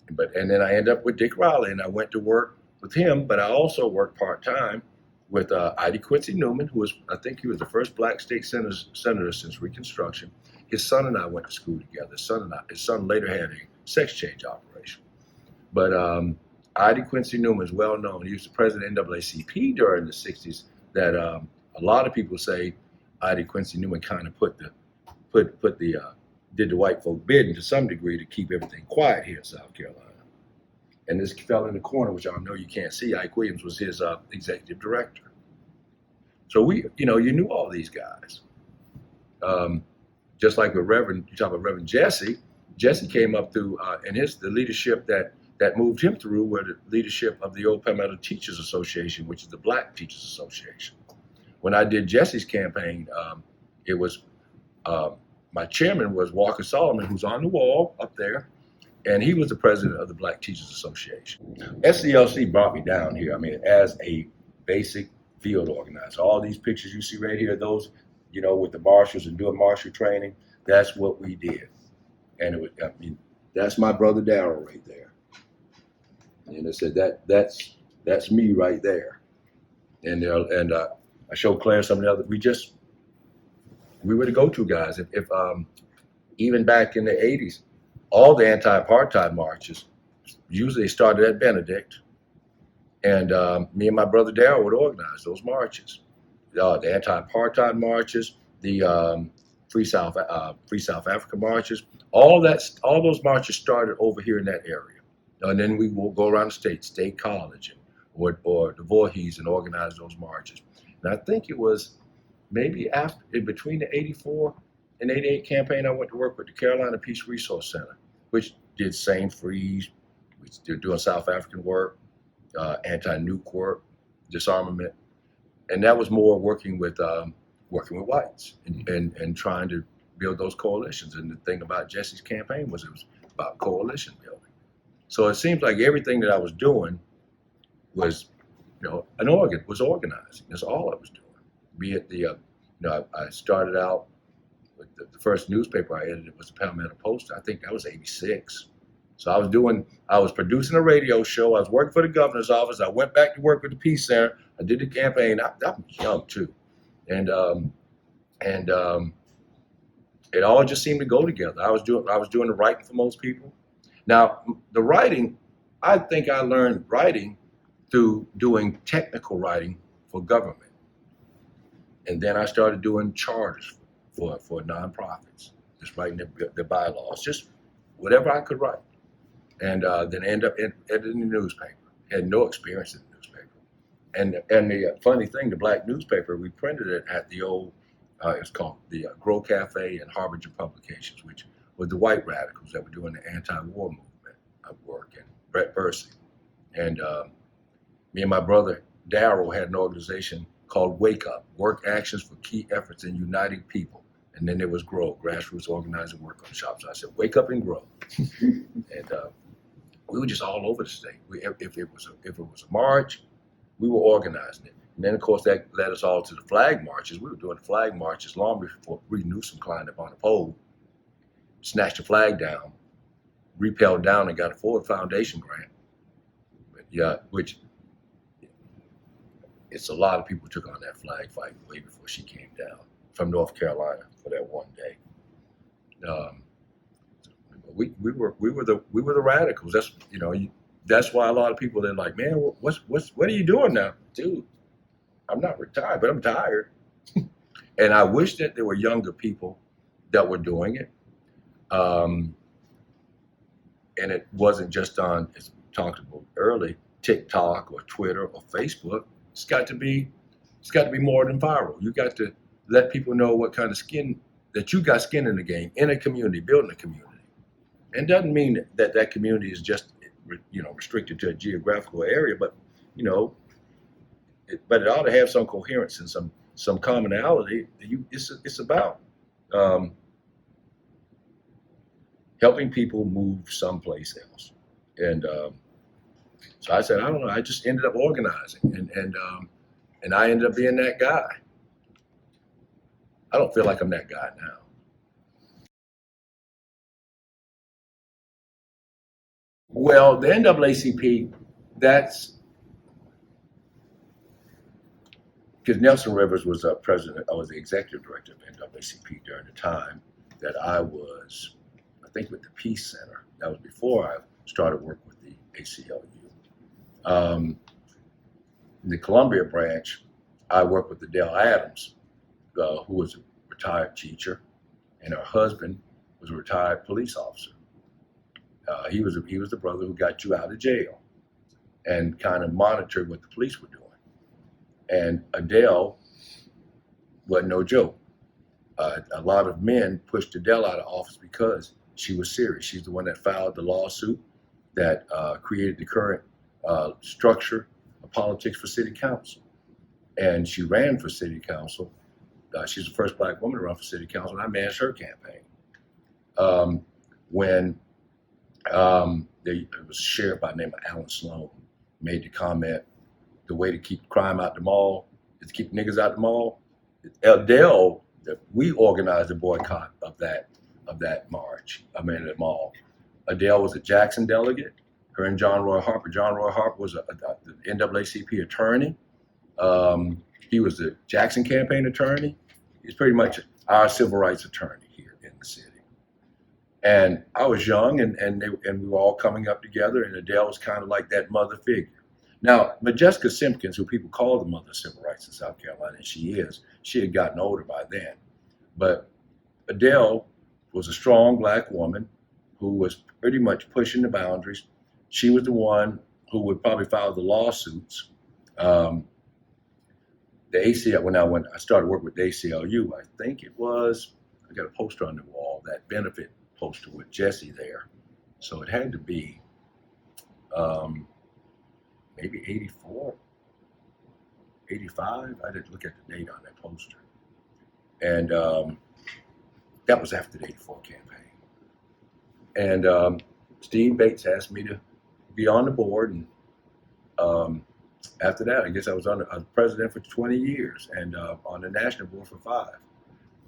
and then I ended up with Dick Riley, and I went to work with him, but I also worked part-time with Ida Quincy Newman, I think he was the first black state senator since Reconstruction. His son and I went to school together. His son later had a sex change operation. But Ida Quincy Newman is well known. He was the president of NAACP during the 60s. That a lot of people say Ida Quincy Newman kind of did the white folk bidding to some degree to keep everything quiet here in South Carolina. And this fellow in the corner, which I know you can't see, Ike Williams, was his executive director. So you knew all these guys. Just like with you talk about Reverend Jesse. Jesse came up through, and the leadership that moved him through were the leadership of the Old Palmetto Teachers Association, which is the Black Teachers Association. When I did Jesse's campaign, it was my chairman was Walker Solomon, who's on the wall up there, and he was the president of the Black Teachers Association. SCLC brought me down here, as a basic field organizer. All these pictures you see right here, those, with the marshals and doing marshal training, that's what we did. And that's my brother Darryl right there. And I said, that's me right there. And I showed Claire some of the other, we were the go-to guys. If even back in the 80s, all the anti-apartheid marches, usually started at Benedict, and me and my brother Darryl would organize those marches. The anti-apartheid marches, the Free South Africa marches, all those marches started over here in that area. And then we will go around the state college or the Voorhees and organize those marches. And I think it was maybe after, in between the 84 and 88 campaign, I went to work with the Carolina Peace Resource Center, which did same freeze. They're doing South African work, anti-nuke work, disarmament. And that was more working with whites and trying to build those coalitions. And the thing about Jesse's campaign was it was about coalition building. So it seems like everything that I was doing was, was organizing. That's all I was doing. Be it I started out with the first newspaper I edited was the Palmetto Post. I think that was '86. So I was producing a radio show. I was working for the governor's office. I went back to work with the Peace Center. I did the campaign. I was young too, and it all just seemed to go together. I was doing the writing for most people. Now the writing, I think I learned writing through doing technical writing for government, and then I started doing charters for nonprofits, just writing the bylaws, just whatever I could write. And then end up editing the newspaper. Had no experience in the newspaper. And the funny thing, the black newspaper, we printed it at the old, it's called the Grow Cafe and Harbinger Publications, which was the white radicals that were doing the anti-war movement of work, and Brett Bursey. And me and my brother, Darryl, had an organization called Wake Up, Work Actions for Key Efforts in Uniting People. And then there was Grow, Grassroots Organizing Work on Shops. So I said, wake up and grow. And we were just all over the state. If it was a march, we were organizing it. And then, of course, that led us all to the flag marches. We were doing the flag marches long before Reed Newsom climbed up on the pole, snatched the flag down, repelled down, and got a Ford Foundation grant. But yeah, which it's a lot of people took on that flag fight way before she came down from North Carolina for that one day. We were the radicals. That's why a lot of people, they're like, man, what are you doing now, dude? I'm not retired, but I'm tired. And I wish that there were younger people that were doing it, and it wasn't just on, as we talked about early, TikTok or Twitter or Facebook. It's got to be more than viral. You got to let people know what kind of skin that you got skin in the game, in a community, building a community. And doesn't mean that community is just restricted to a geographical area, but but it ought to have some coherence and some commonality. It's about helping people move someplace else. And so I said, I don't know. I just ended up organizing, and I ended up being that guy. I don't feel like I'm that guy now. Well, the NAACP, that's because Nelson Rivers was president. I was the executive director of NAACP during the time that I was, I think, with the Peace Center. That was before I started work with the ACLU. In the Columbia branch, I worked with Adele Adams, who was a retired teacher, and her husband was a retired police officer. He was the brother who got you out of jail and kind of monitored what the police were doing. And Adele wasn't no joke. A lot of men pushed Adele out of office because she was serious. She's the one that filed the lawsuit that created the current structure of politics for city council. And she ran for city council. She's the first black woman to run for city council, and I managed her campaign. When there was a sheriff by the name of Alan Sloan made the comment, the way to keep crime out the mall is to keep niggas out the mall. Adele, we organized a boycott of that march, the mall. Adele was a Jackson delegate, her and John Roy Harper. John Roy Harper was the NAACP attorney. He was the Jackson campaign attorney. He's pretty much our civil rights attorney here in the city. And I was young, and we were all coming up together, and Adele was kind of like that mother figure. Now, Majeska Simpkins, who people call the mother of civil rights in South Carolina, and she had gotten older by then. But Adele was a strong black woman who was pretty much pushing the boundaries. She was the one who would probably file the lawsuits the ACL, when I started working with the ACLU, I think it was, I got a poster on the wall, that benefit poster with Jesse there. So it had to be maybe 84, 85. I didn't look at the date on that poster. And that was after the 84 campaign. And Steve Bates asked me to be on the board. And after that, I guess I was president for 20 years and on the national board for 5.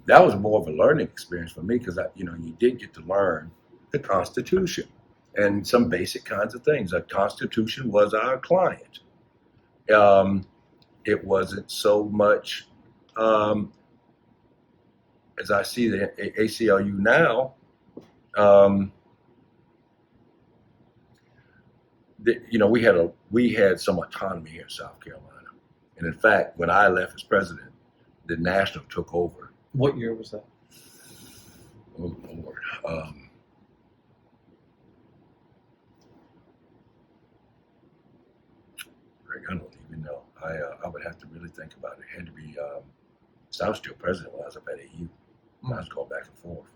That was more of a learning experience for me because you did get to learn the Constitution and some basic kinds of things. The Constitution was our client. It wasn't so much as I see the ACLU now. We had some autonomy here in South Carolina, and in fact, when I left as president, the national took over. What year was that? Oh Lord. Greg, I don't even know. I would have to really think about it. It had to be. So I was still president when I was up at AU. I was going back and forth.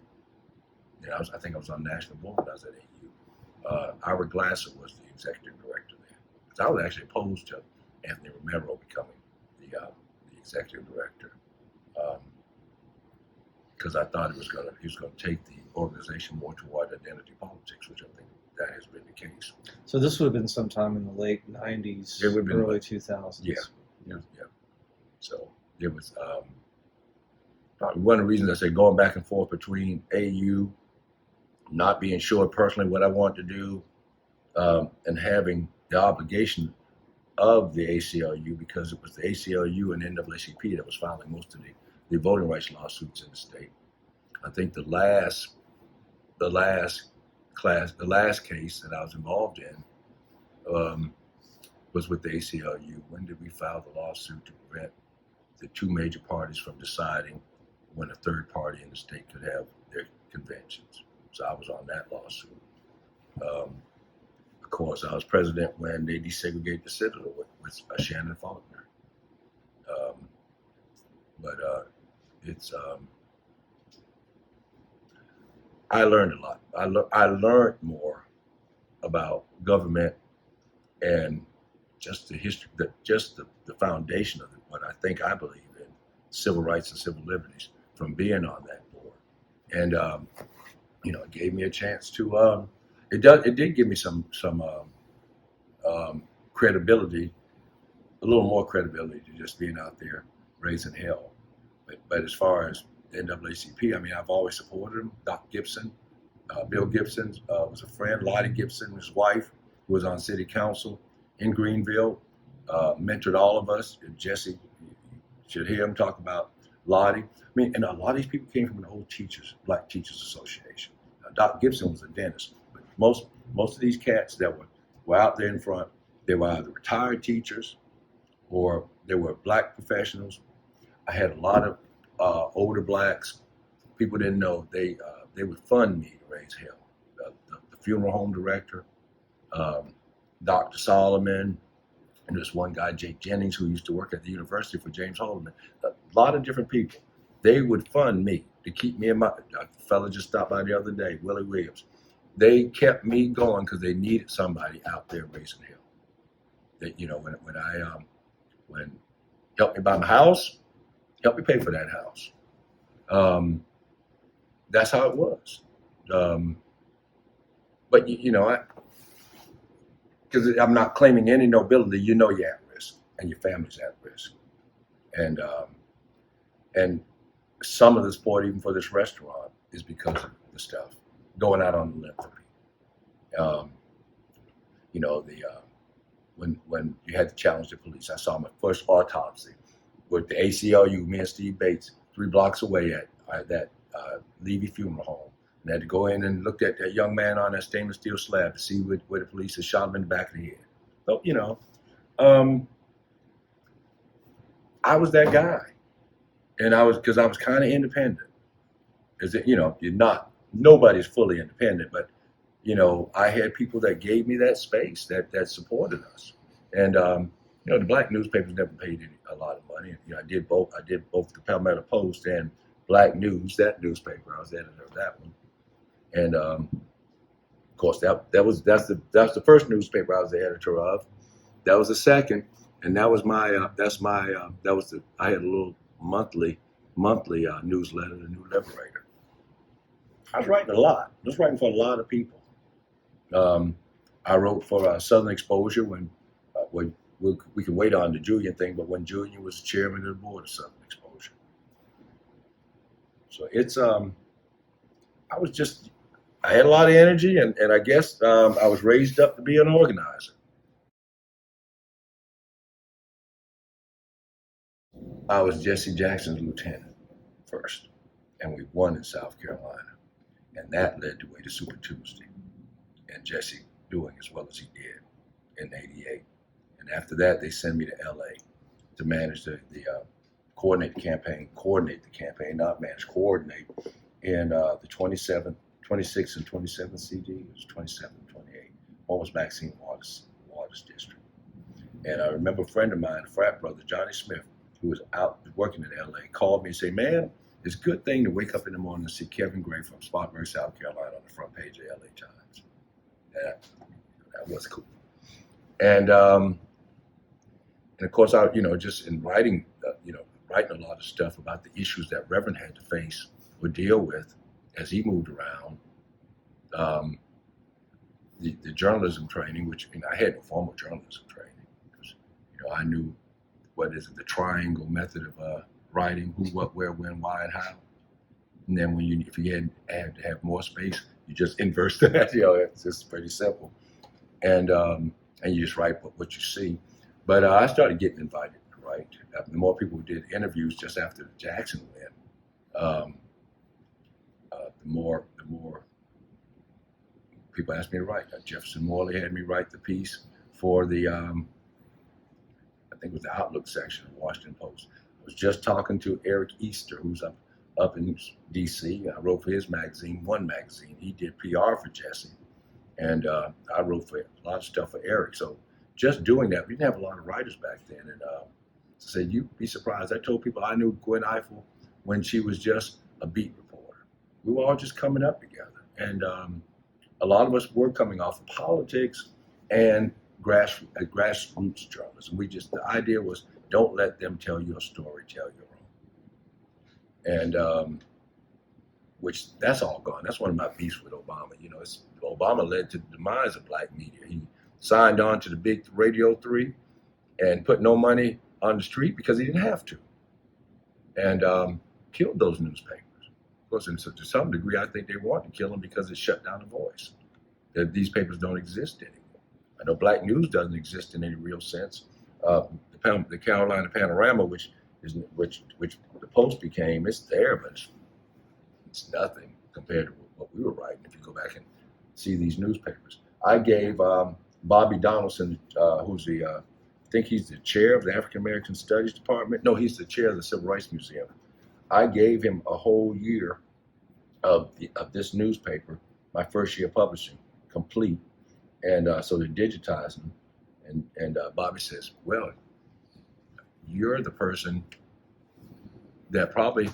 Yeah, I think I was on national board when I was at AU. Ira Glasser was the executive director there. Because I was actually opposed to Anthony Romero becoming the executive director. Because I thought he was going to take the organization more toward identity politics, which I think that has been the case. So this would have been sometime in the late 90s, early 2000s. Yeah. So it was probably one of the reasons I say going back and forth between AU, not being sure personally what I wanted to do, and having the obligation of the ACLU, because it was the ACLU and NAACP that was filing most of the voting rights lawsuits in the state. I think the last case that I was involved in was with the ACLU. When did we file the lawsuit to prevent the two major parties from deciding when a third party in the state could have their conventions? So I was on that lawsuit. Of course, I was president when they desegregated the Citadel with Shannon Faulkner. But it's I learned a lot. I learned more about government and just the history, the foundation of it, what I believe in, civil rights and civil liberties, from being on that board. And it gave me a chance to. It did give me some credibility, a little more credibility to just being out there raising hell. But as far as NAACP, I mean, I've always supported him. Doc Gibson, Bill Gibson was a friend. Lottie Gibson, his wife, who was on city council in Greenville, mentored all of us. Jesse, you should hear him talk about Lottie. I mean, and a lot of these people came from the old Black Teachers Association. Doc Gibson was a dentist. But most of these cats that were out there in front, they were either retired teachers or they were Black professionals. I had a lot of older Blacks. People didn't know they would fund me to raise hell. The funeral home director, Dr. Solomon, and this one guy, Jake Jennings, who used to work at the university for James Haldeman. A lot of different people. They would fund me to keep me in my. A fella just stopped by the other day, Willie Williams. They kept me going because they needed somebody out there raising hell. That when helped me buy my house. Help me pay for that house. That's how it was. But because I'm not claiming any nobility, you're at risk and your family's at risk. And some of the support, even for this restaurant, is because of the stuff going out on the limb for me. When you had to challenge the police, I saw my first autopsy with the ACLU, me and Steve Bates, 3 blocks away at that Levy funeral home. And I had to go in and look at that young man on that stainless steel slab to see where the police had shot him in the back of the head. So, I was that guy. And because I was kind of independent. Nobody's fully independent, but, I had people that gave me that space, that supported us. And You know, the black newspapers never paid a lot of money. You know, I did both. I did both the Palmetto Post and Black News, that newspaper. I was editor of that one, and of course that's the first newspaper I was the editor of. That was the second, and that was my I had a little monthly newsletter, the New Liberator. I was writing a lot. I was writing for a lot of people. I wrote for Southern Exposure when we could wait on the Julian thing, but when Julian was chairman of the board of Southern Exposure. So it's I had a lot of energy, and I guess I was raised up to be an organizer. I was Jesse Jackson's lieutenant first, and we won in South Carolina, and that led the way to Super Tuesday, and Jesse doing as well as he did in '88. And after that, they sent me to LA to manage the coordinate the campaign, not manage, coordinate in the 26th and 27th CD. It was 27 and 28. One was Maxine Waters District. And I remember a friend of mine, a frat brother, Johnny Smith, who was out working in LA, called me and said, "Man, it's a good thing to wake up in the morning and see Kevin Gregg from Spartanburg, South Carolina on the front page of LA Times." That was cool. And of course, I, just in writing, writing a lot of stuff about the issues that Reverend had to face or deal with as he moved around. The journalism training, which I had no formal journalism training, because I knew the triangle method of writing: who, what, where, when, why, and how. And then if you had to have more space, you just inverse that. It's just pretty simple. And you just write what you see. But I started getting invited to write. The more people who did interviews just after the Jackson win, the more people asked me to write. Jefferson Morley had me write the piece for the, I think it was the Outlook section of the Washington Post. I was just talking to Eric Easter, who's up in D.C. I wrote for his magazine, One Magazine. He did PR for Jesse. And I wrote for a lot of stuff for Eric. So just doing that, we didn't have a lot of writers back then. And said, you'd be surprised. I told people I knew Gwen Ifill when she was just a beat reporter. We were all just coming up together. And a lot of us were coming off of politics and grassroots journalism. The idea was, don't let them tell your story, tell your own. And which that's all gone. That's one of my beefs with Obama. Obama led to the demise of black media. He signed on to the big Radio 3 and put no money on the street because he didn't have to, and killed those newspapers. Of course, and so to some degree, I think they wanted to kill them because it shut down the voice. That these papers don't exist anymore. I know Black News doesn't exist in any real sense. The Carolina Panorama, which the Post became, it's there, but it's nothing compared to what we were writing. If you go back and see these newspapers, I gave Bobby Donaldson, who's I think he's the chair of the African American Studies Department. No, he's the chair of the Civil Rights Museum. I gave him a whole year of this newspaper, my first year publishing, complete, and so they're digitizing them. And Bobby says, "Well, you're the person that probably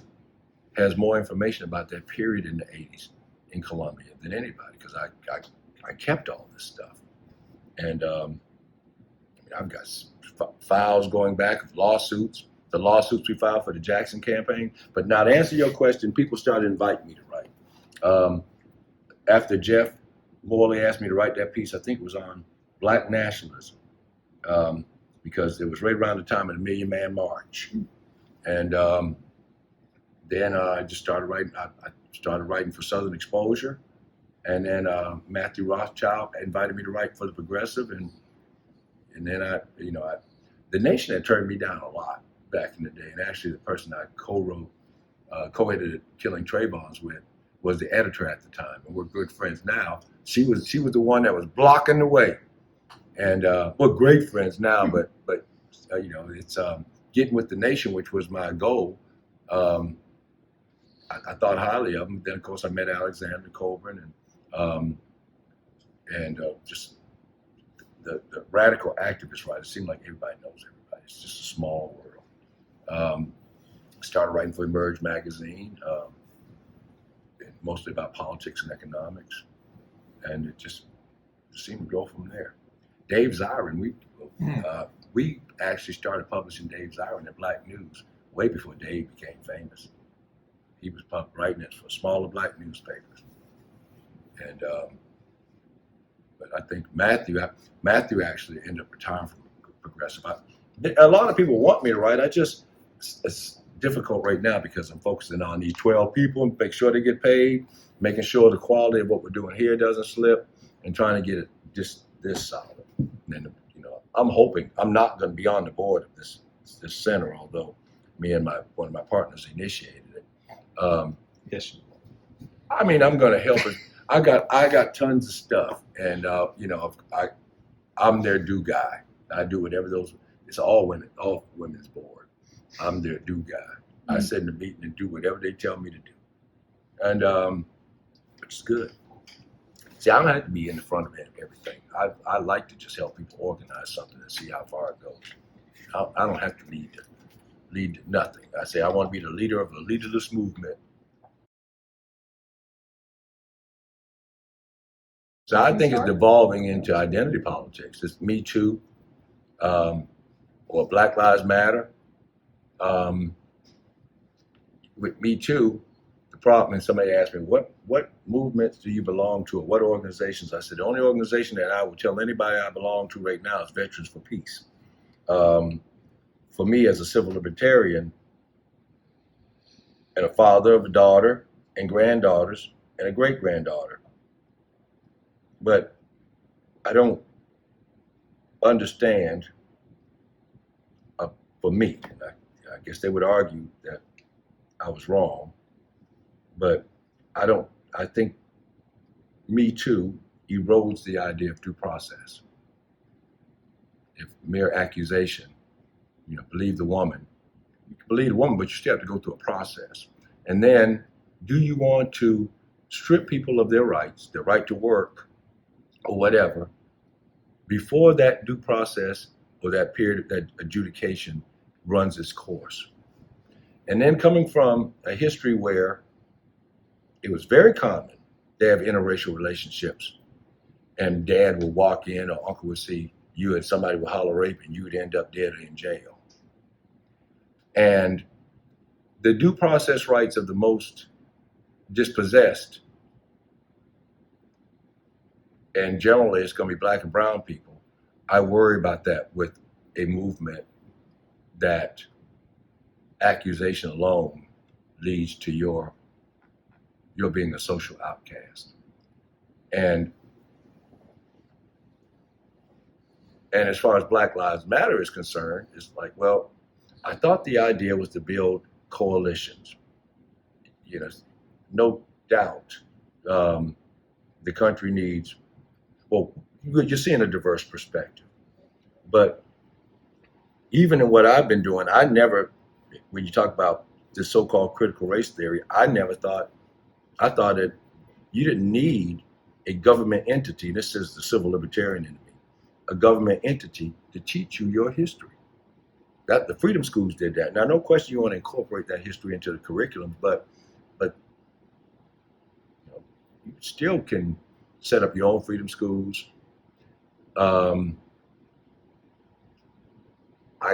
has more information about that period in the '80s in Columbia than anybody, because I kept all this stuff, and I've got files going back of lawsuits, the lawsuits we filed for the Jackson campaign." But now to answer your question, people started inviting me to write. After Jeff Morley asked me to write that piece, I think it was on Black nationalism, because it was right around the time of the Million Man March, and then I just started writing. I started writing for Southern Exposure, and then Matthew Rothschild invited me to write for the Progressive, and then the Nation had turned me down a lot back in the day. And actually, the person I co-edited Killing Trayvons with was the editor at the time, and we're good friends now. She was the one that was blocking the way, and we're great friends now. But it's getting with the Nation, which was my goal. I thought highly of him. Then, of course, I met Alexander Colburn, and just the radical activist right, it seems like everybody knows everybody. It's just a small world. Started writing for Emerge magazine, mostly about politics and economics, and it just seemed to go from there. Dave Zirin, we actually started publishing Dave Zirin in Black News way before Dave became famous. He was writing it for smaller Black newspapers, and but I think Matthew actually ended up retiring from Progressive. A lot of people want me to write. It's difficult right now because I'm focusing on these 12 people and make sure they get paid, making sure the quality of what we're doing here doesn't slip, and trying to get it just this solid. And I'm hoping I'm not going to be on the board of this center, although me and one of my partners initiated it. Yes. I mean, I'm going to help it. I got tons of stuff, and I'm their do guy. I do whatever it's all women's board. I'm their do guy. I sit in the meeting and do whatever they tell me to do, and which is good. See, I don't have to be in the front of everything. I like to just help people organize something and see how far it goes. I don't have to lead nothing. I say I want to be the leader of a leaderless movement. So I think it's devolving into identity politics. It's Me Too, or Black Lives Matter. With Me Too, the problem, and somebody asked me, what movements do you belong to, or what organizations? I said, the only organization that I would tell anybody I belong to right now is Veterans for Peace. For me, as a civil libertarian, and a father of a daughter, and granddaughters, and a great-granddaughter, but I don't understand, for me, I guess they would argue that I was wrong, but I think Me Too erodes the idea of due process. If mere accusation, believe the woman, you can believe the woman, but you still have to go through a process. And then, do you want to strip people of their rights, their right to work, or whatever, before that due process or that period, that adjudication runs its course? And then coming from a history where it was very common to have interracial relationships, and dad would walk in or uncle would see you and somebody would holler rape and you would end up dead or in jail. And the due process rights of the most dispossessed, and generally it's going to be Black and brown people, I worry about that with a movement that accusation alone leads to your being a social outcast. And as far as Black Lives Matter is concerned, it's like, well, I thought the idea was to build coalitions. No doubt the country needs, well, you're seeing a diverse perspective. But even in what I've been doing, when you talk about the so-called critical race theory, I thought that you didn't need a government entity, this is the civil libertarian in me, a government entity to teach you your history. That the freedom schools did that. Now, no question you want to incorporate that history into the curriculum, but you still can set up your own freedom schools. I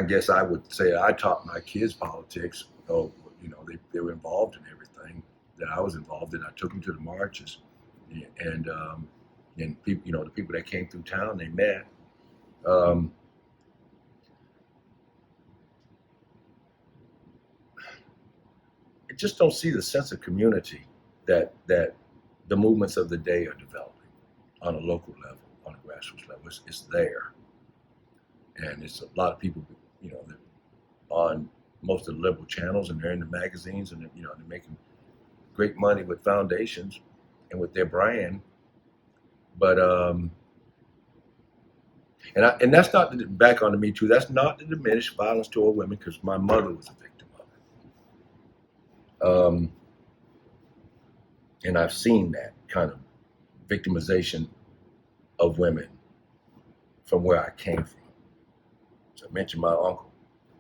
guess I would say I taught my kids politics. They were involved in everything that I was involved in. I took them to the marches, and people, the people that came through town, they met. I just don't see the sense of community that the movements of the day are developing on a local level, on a grassroots level. It's there, and it's a lot of people, they're on most of the liberal channels, and they're in the magazines, and they're making great money with foundations and with their brand. But and that's not back on the Me Too. That's not to diminish violence toward women, because my mother was a victim of it. And I've seen that kind of victimization of women from where I came from. So I mentioned my uncle.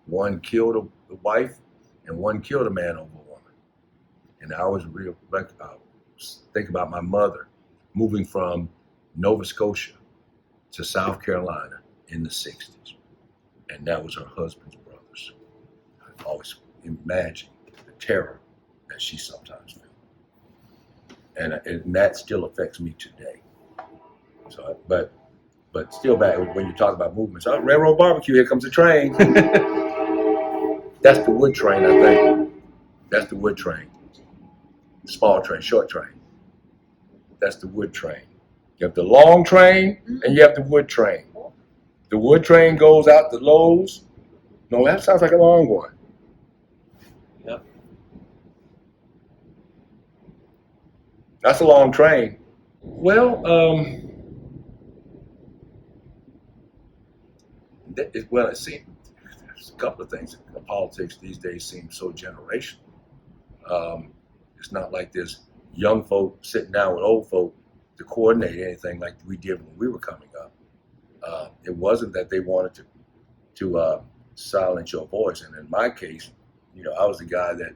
One killed the wife, and one killed a man over a woman. And I was think about my mother moving from Nova Scotia to South Carolina in the 60s. And that was her husband's brothers. I always imagine the terror that she sometimes felt. And that still affects me today. So, but still back when you talk about movements, railroad barbecue, here comes the train. That's the wood train, I think. That's the wood train. Small train, short train. That's the wood train. You have the long train and you have the wood train. The wood train goes out to Lowe's. No, that sounds like a long one. Yep. That's a long train. Well, it seems there's a couple of things. Politics these days seems so generational. It's not like there's young folk sitting down with old folk to coordinate anything like we did when we were coming up. It wasn't that they wanted to silence your voice. And in my case, I was the guy that,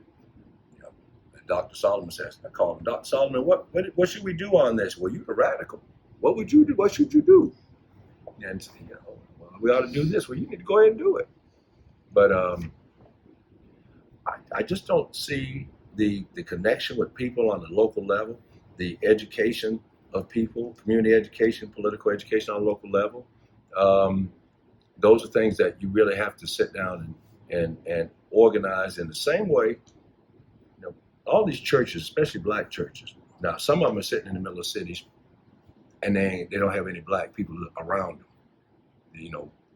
Dr. Solomon says, I called him, Dr. Solomon, what should we do on this? Well, you're a radical. What would you do? What should you do? And, well, we ought to do this. Well, you need to go ahead and do it. But I just don't see the connection with people on the local level, the education of people, community education, political education on a local level. Those are things that you really have to sit down and organize in the same way. All these churches, especially black churches. Now, some of them are sitting in the middle of cities, and they don't have any black people around them.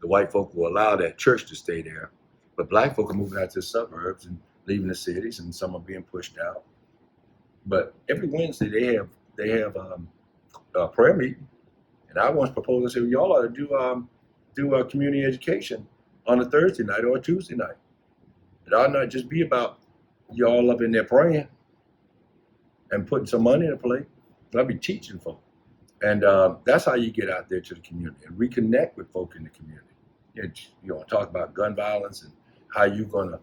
The white folk will allow that church to stay there, but black folk are moving out to the suburbs and leaving the cities, and some are being pushed out. But every Wednesday they have a prayer meeting, and I once proposed, I said, y'all ought to do community education on a Thursday night or a Tuesday night. It ought not just be about y'all up in there praying and putting some money in a plate. I'll be teaching folk. And that's how you get out there to the community and reconnect with folk in the community. Talk about gun violence and how you're going to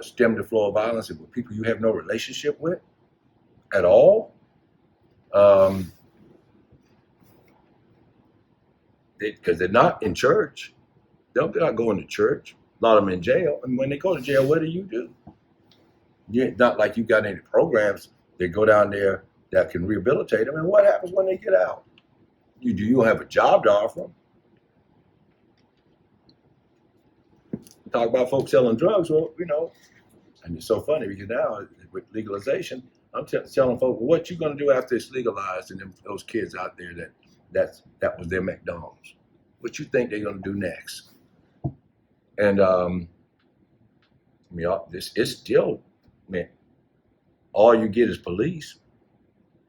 stem the flow of violence with people you have no relationship with at all. Because they're not in church. They're not going to church. A lot of them in jail. And when they go to jail, what do? It's not like you got any programs that go down there that can rehabilitate them. And what happens when they get out? Do you have a job to offer them? Talk about folks selling drugs. Well, and it's so funny because now with legalization, I'm telling folks, well, what you going to do after it's legalized and those kids out there that was their McDonald's? What you think they're going to do next? And it's still, all you get is police.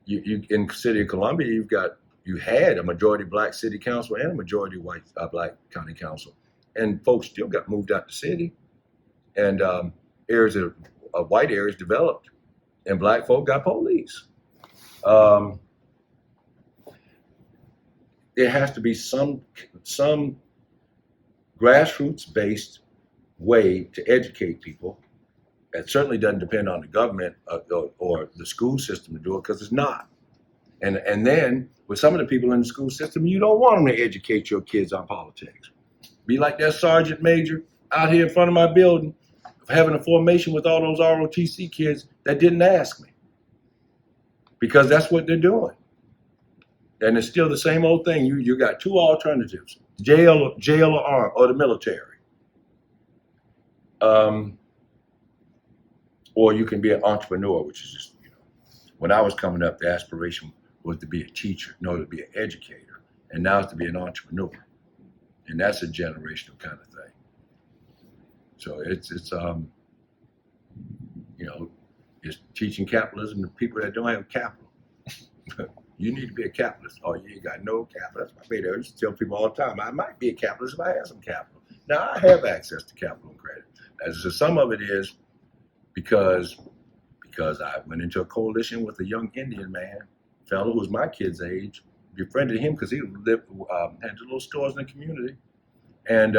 You in the city of Columbia, you had a majority black city council and a majority white black county council, and folks still got moved out the city, and areas of white areas developed, and black folk got police. There has to be some grassroots-based way to educate people. It certainly doesn't depend on the government or the school system to do it, because it's not. And then with some of the people in the school system, you don't want them to educate your kids on politics. Be like that sergeant major out here in front of my building, having a formation with all those ROTC kids that didn't ask me, because that's what they're doing. And it's still the same old thing. You got two alternatives: jail or the military. Or you can be an entrepreneur, which is just, when I was coming up, the aspiration was to be a teacher, to be an educator, and now it's to be an entrepreneur, and that's a generational kind of thing. So it's it's teaching capitalism to people that don't have capital. You need to be a capitalist. Oh, you ain't got no capital. That's my baby. I used to tell people all the time, I might be a capitalist if I had some capital. Now, I have access to capital and credit. So some of it is because I went into a coalition with a young Indian fellow who was my kid's age, befriended him because he lived, had little stores in the community, and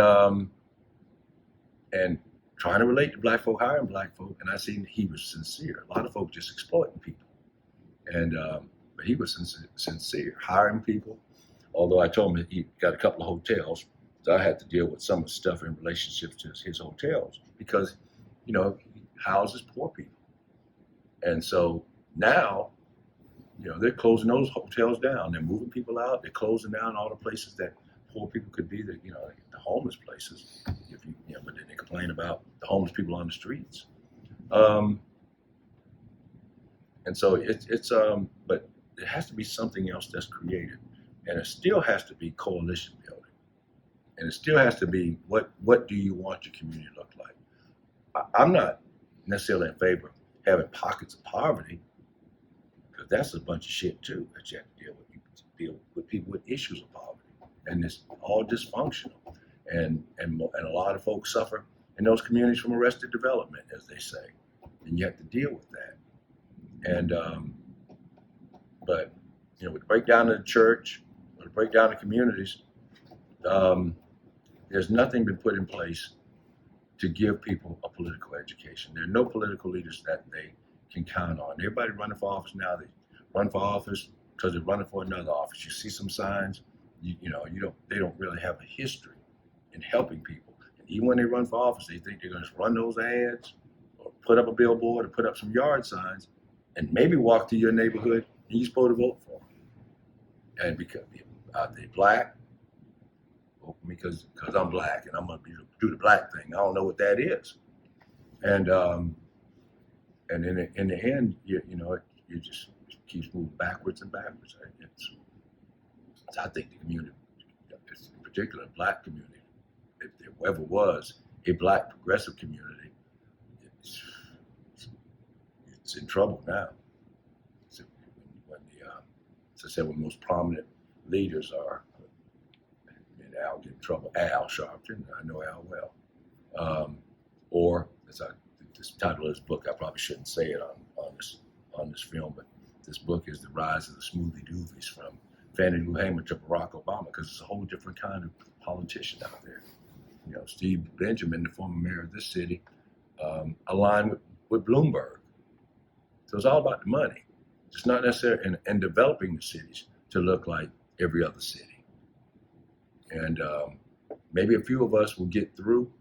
trying to relate to black folk, hiring black folk, and I seen he was sincere. A lot of folk just exploiting people, and but he was sincere, hiring people. Although I told him he got a couple of hotels, so I had to deal with some of the stuff in relationship to his hotels because, he houses poor people, and so now, they're closing those hotels down. They're moving people out. They're closing down all the places that poor people could be. That the homeless places. But then they complain about the homeless people on the streets. And so it's but there has to be something else that's created, and it still has to be coalition building, and it still has to be what do you want your community to look like? I'm not necessarily in favor of having pockets of poverty, because that's a bunch of shit too that you have to deal with. You deal with people with issues of poverty, and it's all dysfunctional, and a lot of folks suffer in those communities from arrested development, as they say, and you have to deal with that. And but with the breakdown of the church, with the breakdown of communities, there's nothing been put in place to give people a political education. There are no political leaders that they can count on. Everybody running for office now, they run for office because they're running for another office. You see some signs, they don't really have a history in helping people. And even when they run for office, they think they're going to run those ads or put up a billboard or put up some yard signs and maybe walk to your neighborhood and you're supposed to vote for them. And because are they black? Well, because I'm black and I'm going to do the black thing. I don't know what that is. And in the end, you just keeps moving backwards and backwards. I think the community, in particular, the black community, if there ever was a black progressive community, it's in trouble now. As I said, when most prominent leaders are, and Al get in trouble, Al Sharpton, I know Al well, or as this title of this book, I probably shouldn't say it on this film, but this book is The Rise of the Smoothie Doovies, from Fannie Lou Hamer to Barack Obama, because it's a whole different kind of politician out there. Steve Benjamin, the former mayor of this city, aligned with Bloomberg. So it's all about the money. It's not necessarily in developing the cities to look like every other city. And maybe a few of us will get through.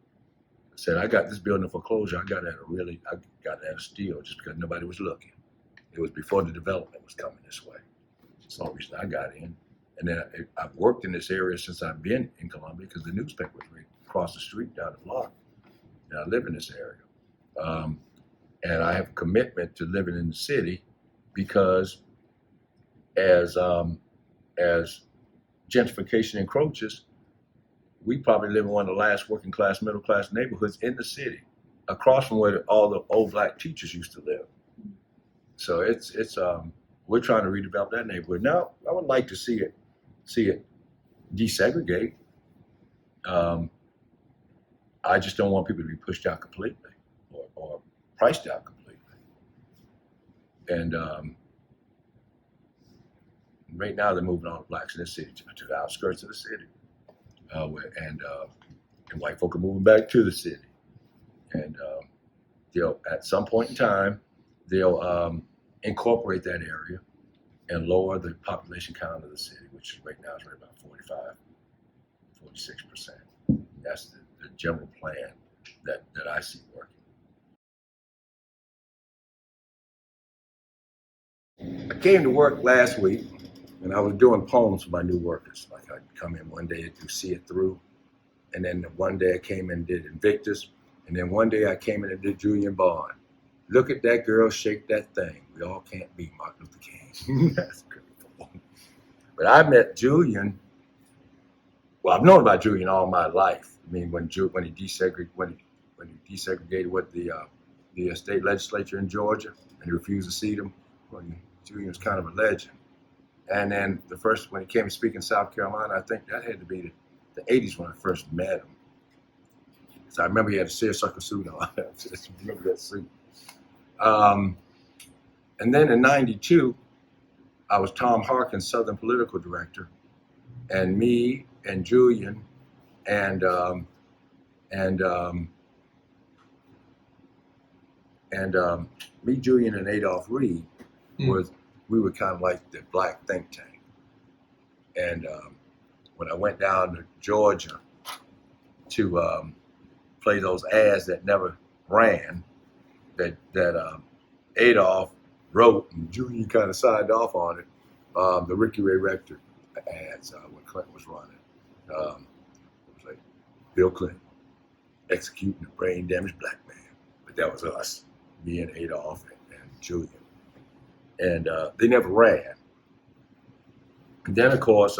Said, I got this building foreclosure. I got it at a steal just because nobody was looking. It was before the development was coming this way. That's the only reason I got in. And then I've worked in this area since I've been in Columbia, because the newspaper was right across the street down the block. And I live in this area. And I have a commitment to living in the city, because as gentrification encroaches, we probably live in one of the last working class, middle class neighborhoods in the city, across from where all the old black teachers used to live. So we're trying to redevelop that neighborhood. Now, I would like to see it desegregate. I just don't want people to be pushed out completely or priced out completely. And right now they're moving all the blacks in the city to the outskirts of the city, and white folk are moving back to the city. And they'll, at some point in time, they'll incorporate that area and lower the population count of the city, which right now is right about 46%. That's the general plan that I see working. I came to work last week, and I was doing poems for my new workers. Like, I'd come in one day and do See It Through, and then one day I came in and did Invictus, and then one day I came in and did Julian Bond. Look at that girl, shake that thing. We all can't be Martin Luther King. That's pretty cool. But I met Julian. Well, I've known about Julian all my life. I mean, when he desegregated with the state legislature in Georgia, and he refused to seat him, Julian was kind of a legend. And then when he came to speak in South Carolina, I think that had to be the 80s when I first met him. So I remember he had a seersucker suit on. I just remember that suit. And then in '92, I was Tom Harkin's Southern political director, and me and Julian and me, Julian, and Adolph Reed we were kind of like the black think tank. And when I went down to Georgia to play those ads that never ran, that Adolph wrote and Julian kind of signed off on it, the Ricky Ray Rector ads when Clinton was running. It was like Bill Clinton executing a brain damaged black man, but that was us, me and Adolph and Julian, and they never ran. And then of course,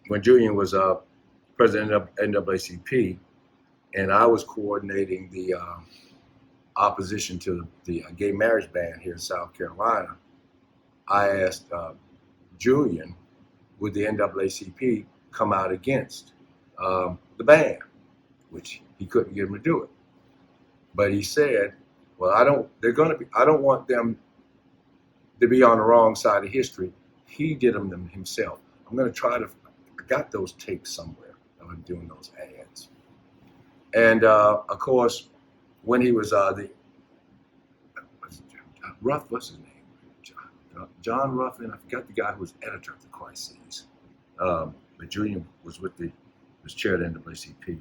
when Julian was president of NAACP, and I was coordinating the opposition to the gay marriage ban here in South Carolina, I asked Julian, would the NAACP come out against the ban, which he couldn't get him to do it. But he said, well, I don't want them to be on the wrong side of history. He did them himself. I'm going to try to, I got those tapes somewhere of him doing those ads. And of course, when he was what's his name? John Ruffin, I forgot the guy who was editor of the Crises. But Julian was chair of the NAACP.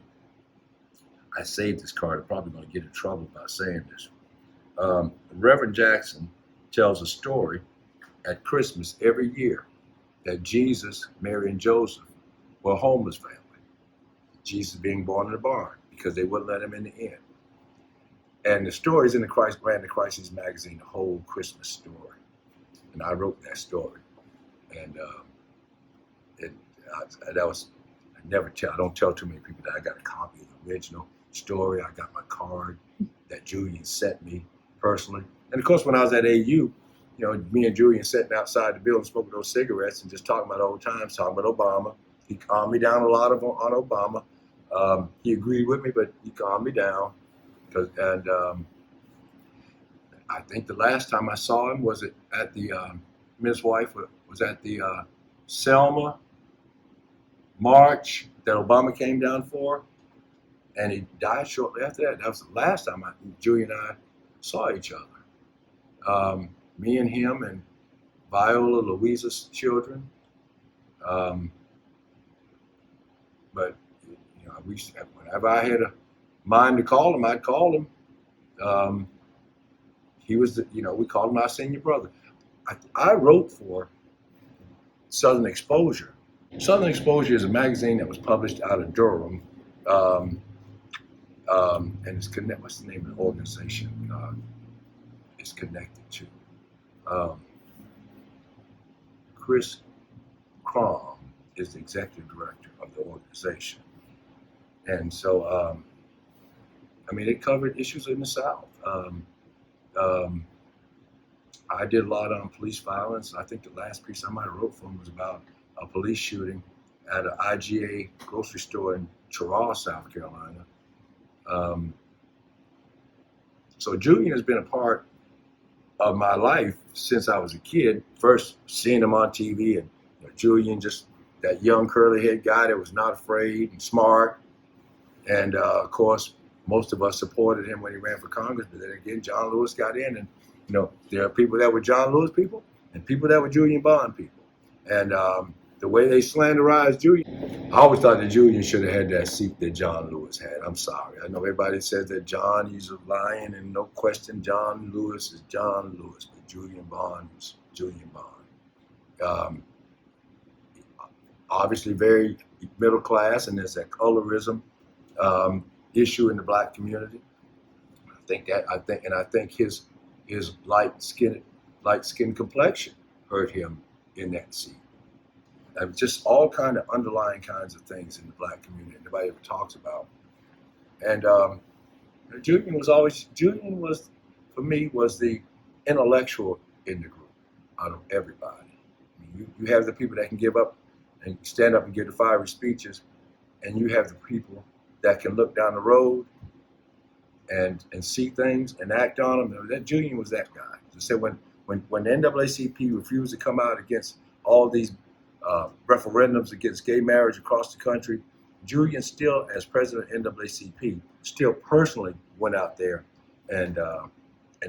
I saved this card. I'm probably going to get in trouble by saying this. Reverend Jackson tells a story at Christmas every year that Jesus, Mary, and Joseph were a homeless family. Jesus being born in a barn because they wouldn't let him in the inn. And the story's in the Crises magazine, the whole Christmas story. And I wrote that story. And I don't tell too many people that I got a copy of the original story. I got my card that Julian sent me personally. And of course, when I was at AU, me and Julian sitting outside the building smoking those cigarettes and just talking about old times, talking about Obama. He calmed me down a lot on Obama. He agreed with me, but he calmed me down. And I think the last time I saw him was at the, his wife was at the Selma march that Obama came down for, and he died shortly after that. That was the last time Julian and I saw each other. Me and him and Viola, Louisa's children. But whenever I had a mind to call him, I'd call him. He was we called him our senior brother. I wrote for Southern Exposure. Southern Exposure is a magazine that was published out of Durham, and it's connected. What's the name of the organization it's connected to? Chris Crom is the executive director of the organization, and so it covered issues in the South. I did a lot on police violence. I think the last piece I might have wrote for him was about a police shooting at an IGA grocery store in Cheraw, South Carolina. So Julian has been a part of my life since I was a kid. First seeing him on TV, and Julian, just that young curly-haired guy that was not afraid and smart. And of course, most of us supported him when he ran for Congress. But then again, John Lewis got in, and there are people that were John Lewis people and people that were Julian Bond people. And the way they slanderized Julian, I always thought that Julian should have had that seat that John Lewis had. I'm sorry. I know everybody says that he's a lion, and no question, John Lewis is John Lewis, but Julian Bond was Julian Bond. Obviously very middle class, and there's that colorism issue in the black community. I think his light skin complexion hurt him in that seat. Just all kind of underlying kinds of things in the black community nobody ever talks about. And Julian was for me the intellectual in the group out of everybody. You have the people that can give up and stand up and give the fiery speeches, and you have the people that can look down the road and see things and act on them. That Julian was that guy. I said when when the NAACP refused to come out against all these referendums against gay marriage across the country, Julian still, as president of NAACP, still personally went out there and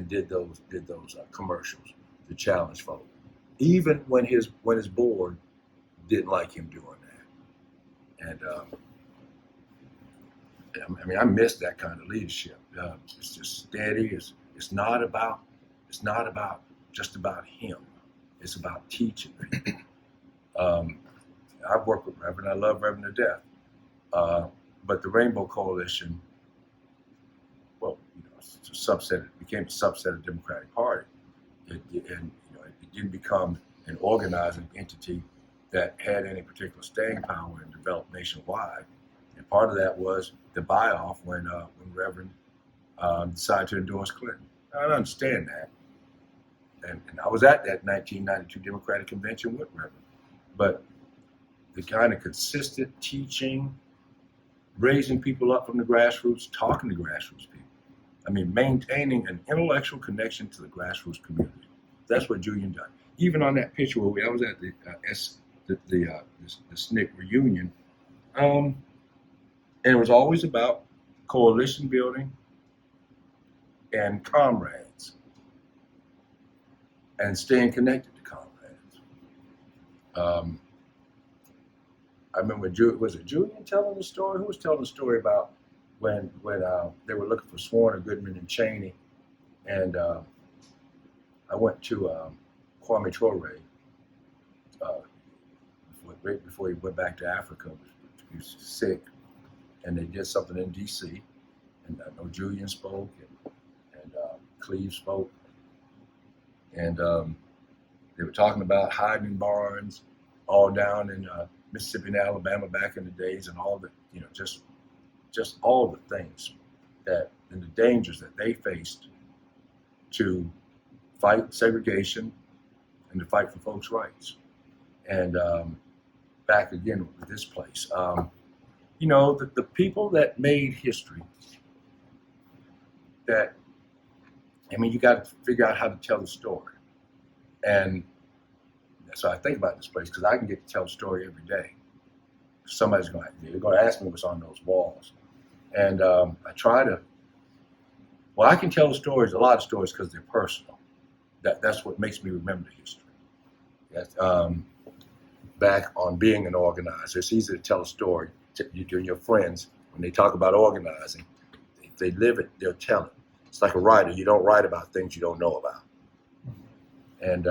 did those commercials to challenge folks, even when his board didn't like him doing that. And I mean, I miss that kind of leadership. It's just steady. It's not just about him. It's about teaching. I've worked with Reverend. I love Reverend to death. But the Rainbow Coalition, well, it's a subset. It became a subset of the Democratic Party, and it didn't become an organizing entity that had any particular staying power and developed nationwide. And part of that was the buy-off when Reverend decided to endorse Clinton. I understand that. And I was at that 1992 Democratic Convention with Reverend. But the kind of consistent teaching, raising people up from the grassroots, talking to grassroots people. I mean, maintaining an intellectual connection to the grassroots community. That's what Julian done. Even on that picture where I was at the SNCC reunion, and it was always about coalition building and comrades and staying connected to comrades. I remember, was it Julian telling the story? Who was telling the story about when they were looking for Swarner, Goodman, and Cheney, and I went to Kwame Traore right before he went back to Africa. He was sick, and they did something in D.C. And I know Julian spoke, and Cleve spoke, and they were talking about hiding in barns, all down in Mississippi and Alabama back in the days, and all the just all the things that and the dangers that they faced to fight segregation and to fight for folks' rights. And back again with this place, the people that made history, that, I mean, you got to figure out how to tell the story. And so I think about this place because I can get to tell the story every day. Somebody's going to ask me what's on those walls. And I try to, well, I can tell the stories, a lot of stories, because they're personal. That's what makes me remember history. Back on being an organizer, it's easy to tell a story to you and your friends when they talk about organizing. If they live it, they'll tell it. It's like a writer. You don't write about things you don't know about. And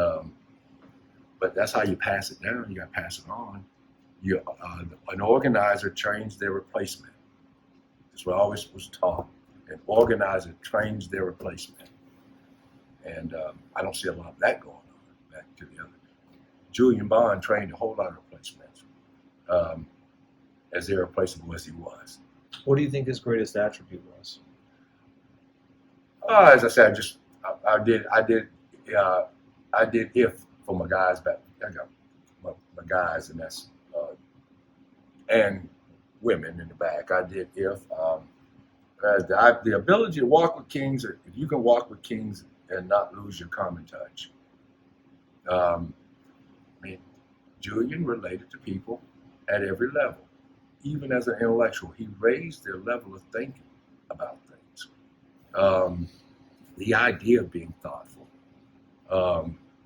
but that's how you pass it down. You got to pass it on. An organizer trains their replacement. That's what I always was taught. An organizer trains their replacement. And I don't see a lot of that going on back to the other. Julian Bond trained a whole lot of replacements as irreplaceable as he was. What do you think his greatest attribute was? As I said, I did if for my guys back. I got my guys, and that's and women in the back. I did if the ability to walk with kings. If you can walk with kings and not lose your common touch. I mean, Julian related to people at every level, even as an intellectual. He raised their level of thinking about things. The idea of being thoughtful,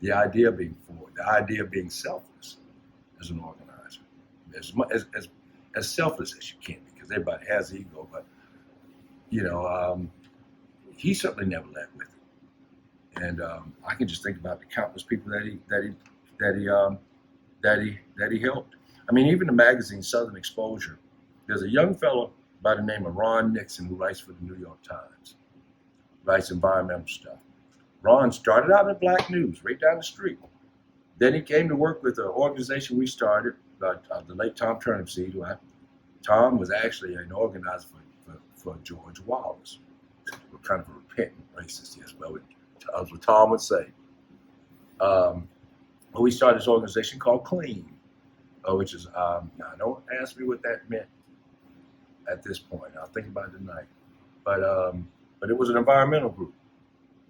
the idea of being forward, the idea of being selfless as an organizer, as selfless as you can, because everybody has ego, but he certainly never led with it. And I can just think about the countless people that he helped. I mean, even the magazine Southern Exposure, there's a young fellow by the name of Ron Nixon who writes for the New York Times, writes environmental stuff. Ron started out in Black News, right down the street. Then he came to work with an organization we started, the late Tom Turnipseed. Tom was actually an organizer for George Wallace. We're kind of a repentant racist, yes, but that's what Tom would say. We started this organization called Clean, which is, now don't ask me what that meant at this point. I'll think about it tonight. But it was an environmental group.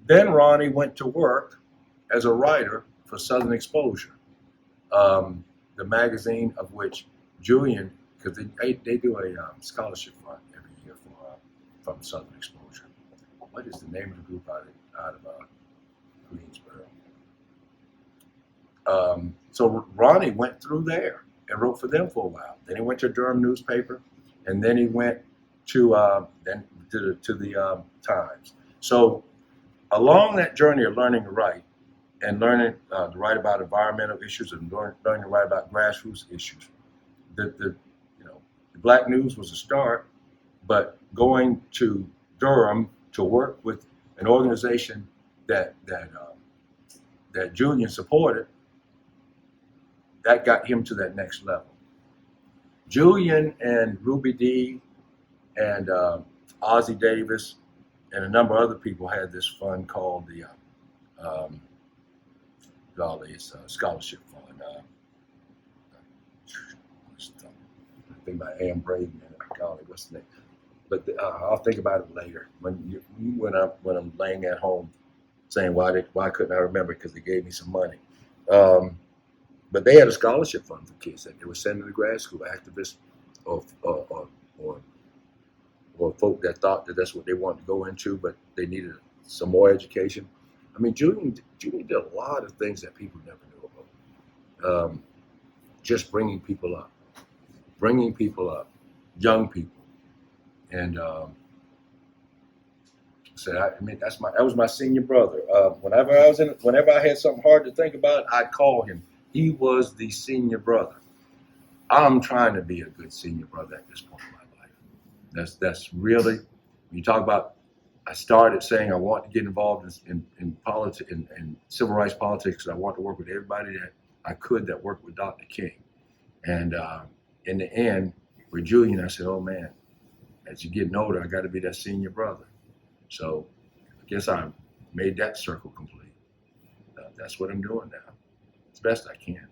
Then Ronnie went to work as a writer for Southern Exposure, the magazine of which Julian, because they do a scholarship fund every year from Southern Exposure. What is the name of the group out of Greensboro? So Ronnie went through there and wrote for them for a while. Then he went to Durham newspaper, and then he went to the Times. So along that journey of learning to write and learning to write about environmental issues and learning to write about grassroots issues, the Black News was a start, but going to Durham to work with an organization that Julian supported, that got him to that next level. Julian and Ruby Dee and Ozzie Davis and a number of other people had this fund called the scholarship fund. I think about Ann Braden and golly, what's the name? But I'll think about it later when I'm laying at home saying why couldn't I remember, because they gave me some money. But they had a scholarship fund for kids that they were sending to grad school, activists or folk that thought that that's what they wanted to go into, but they needed some more education. I mean, Julian did a lot of things that people never knew about. Just bringing people up, young people, and that was my senior brother. Whenever I had something hard to think about, I'd call him. He was the senior brother. I'm trying to be a good senior brother at this point in my life. That's really, when you talk about, I started saying I want to get involved in politics and civil rights politics. I want to work with everybody that worked with Dr. King. And in the end, with Julian, I said, oh man, as you're getting older, I got to be that senior brother. So I guess I made that circle complete. That's what I'm doing now. As best I can.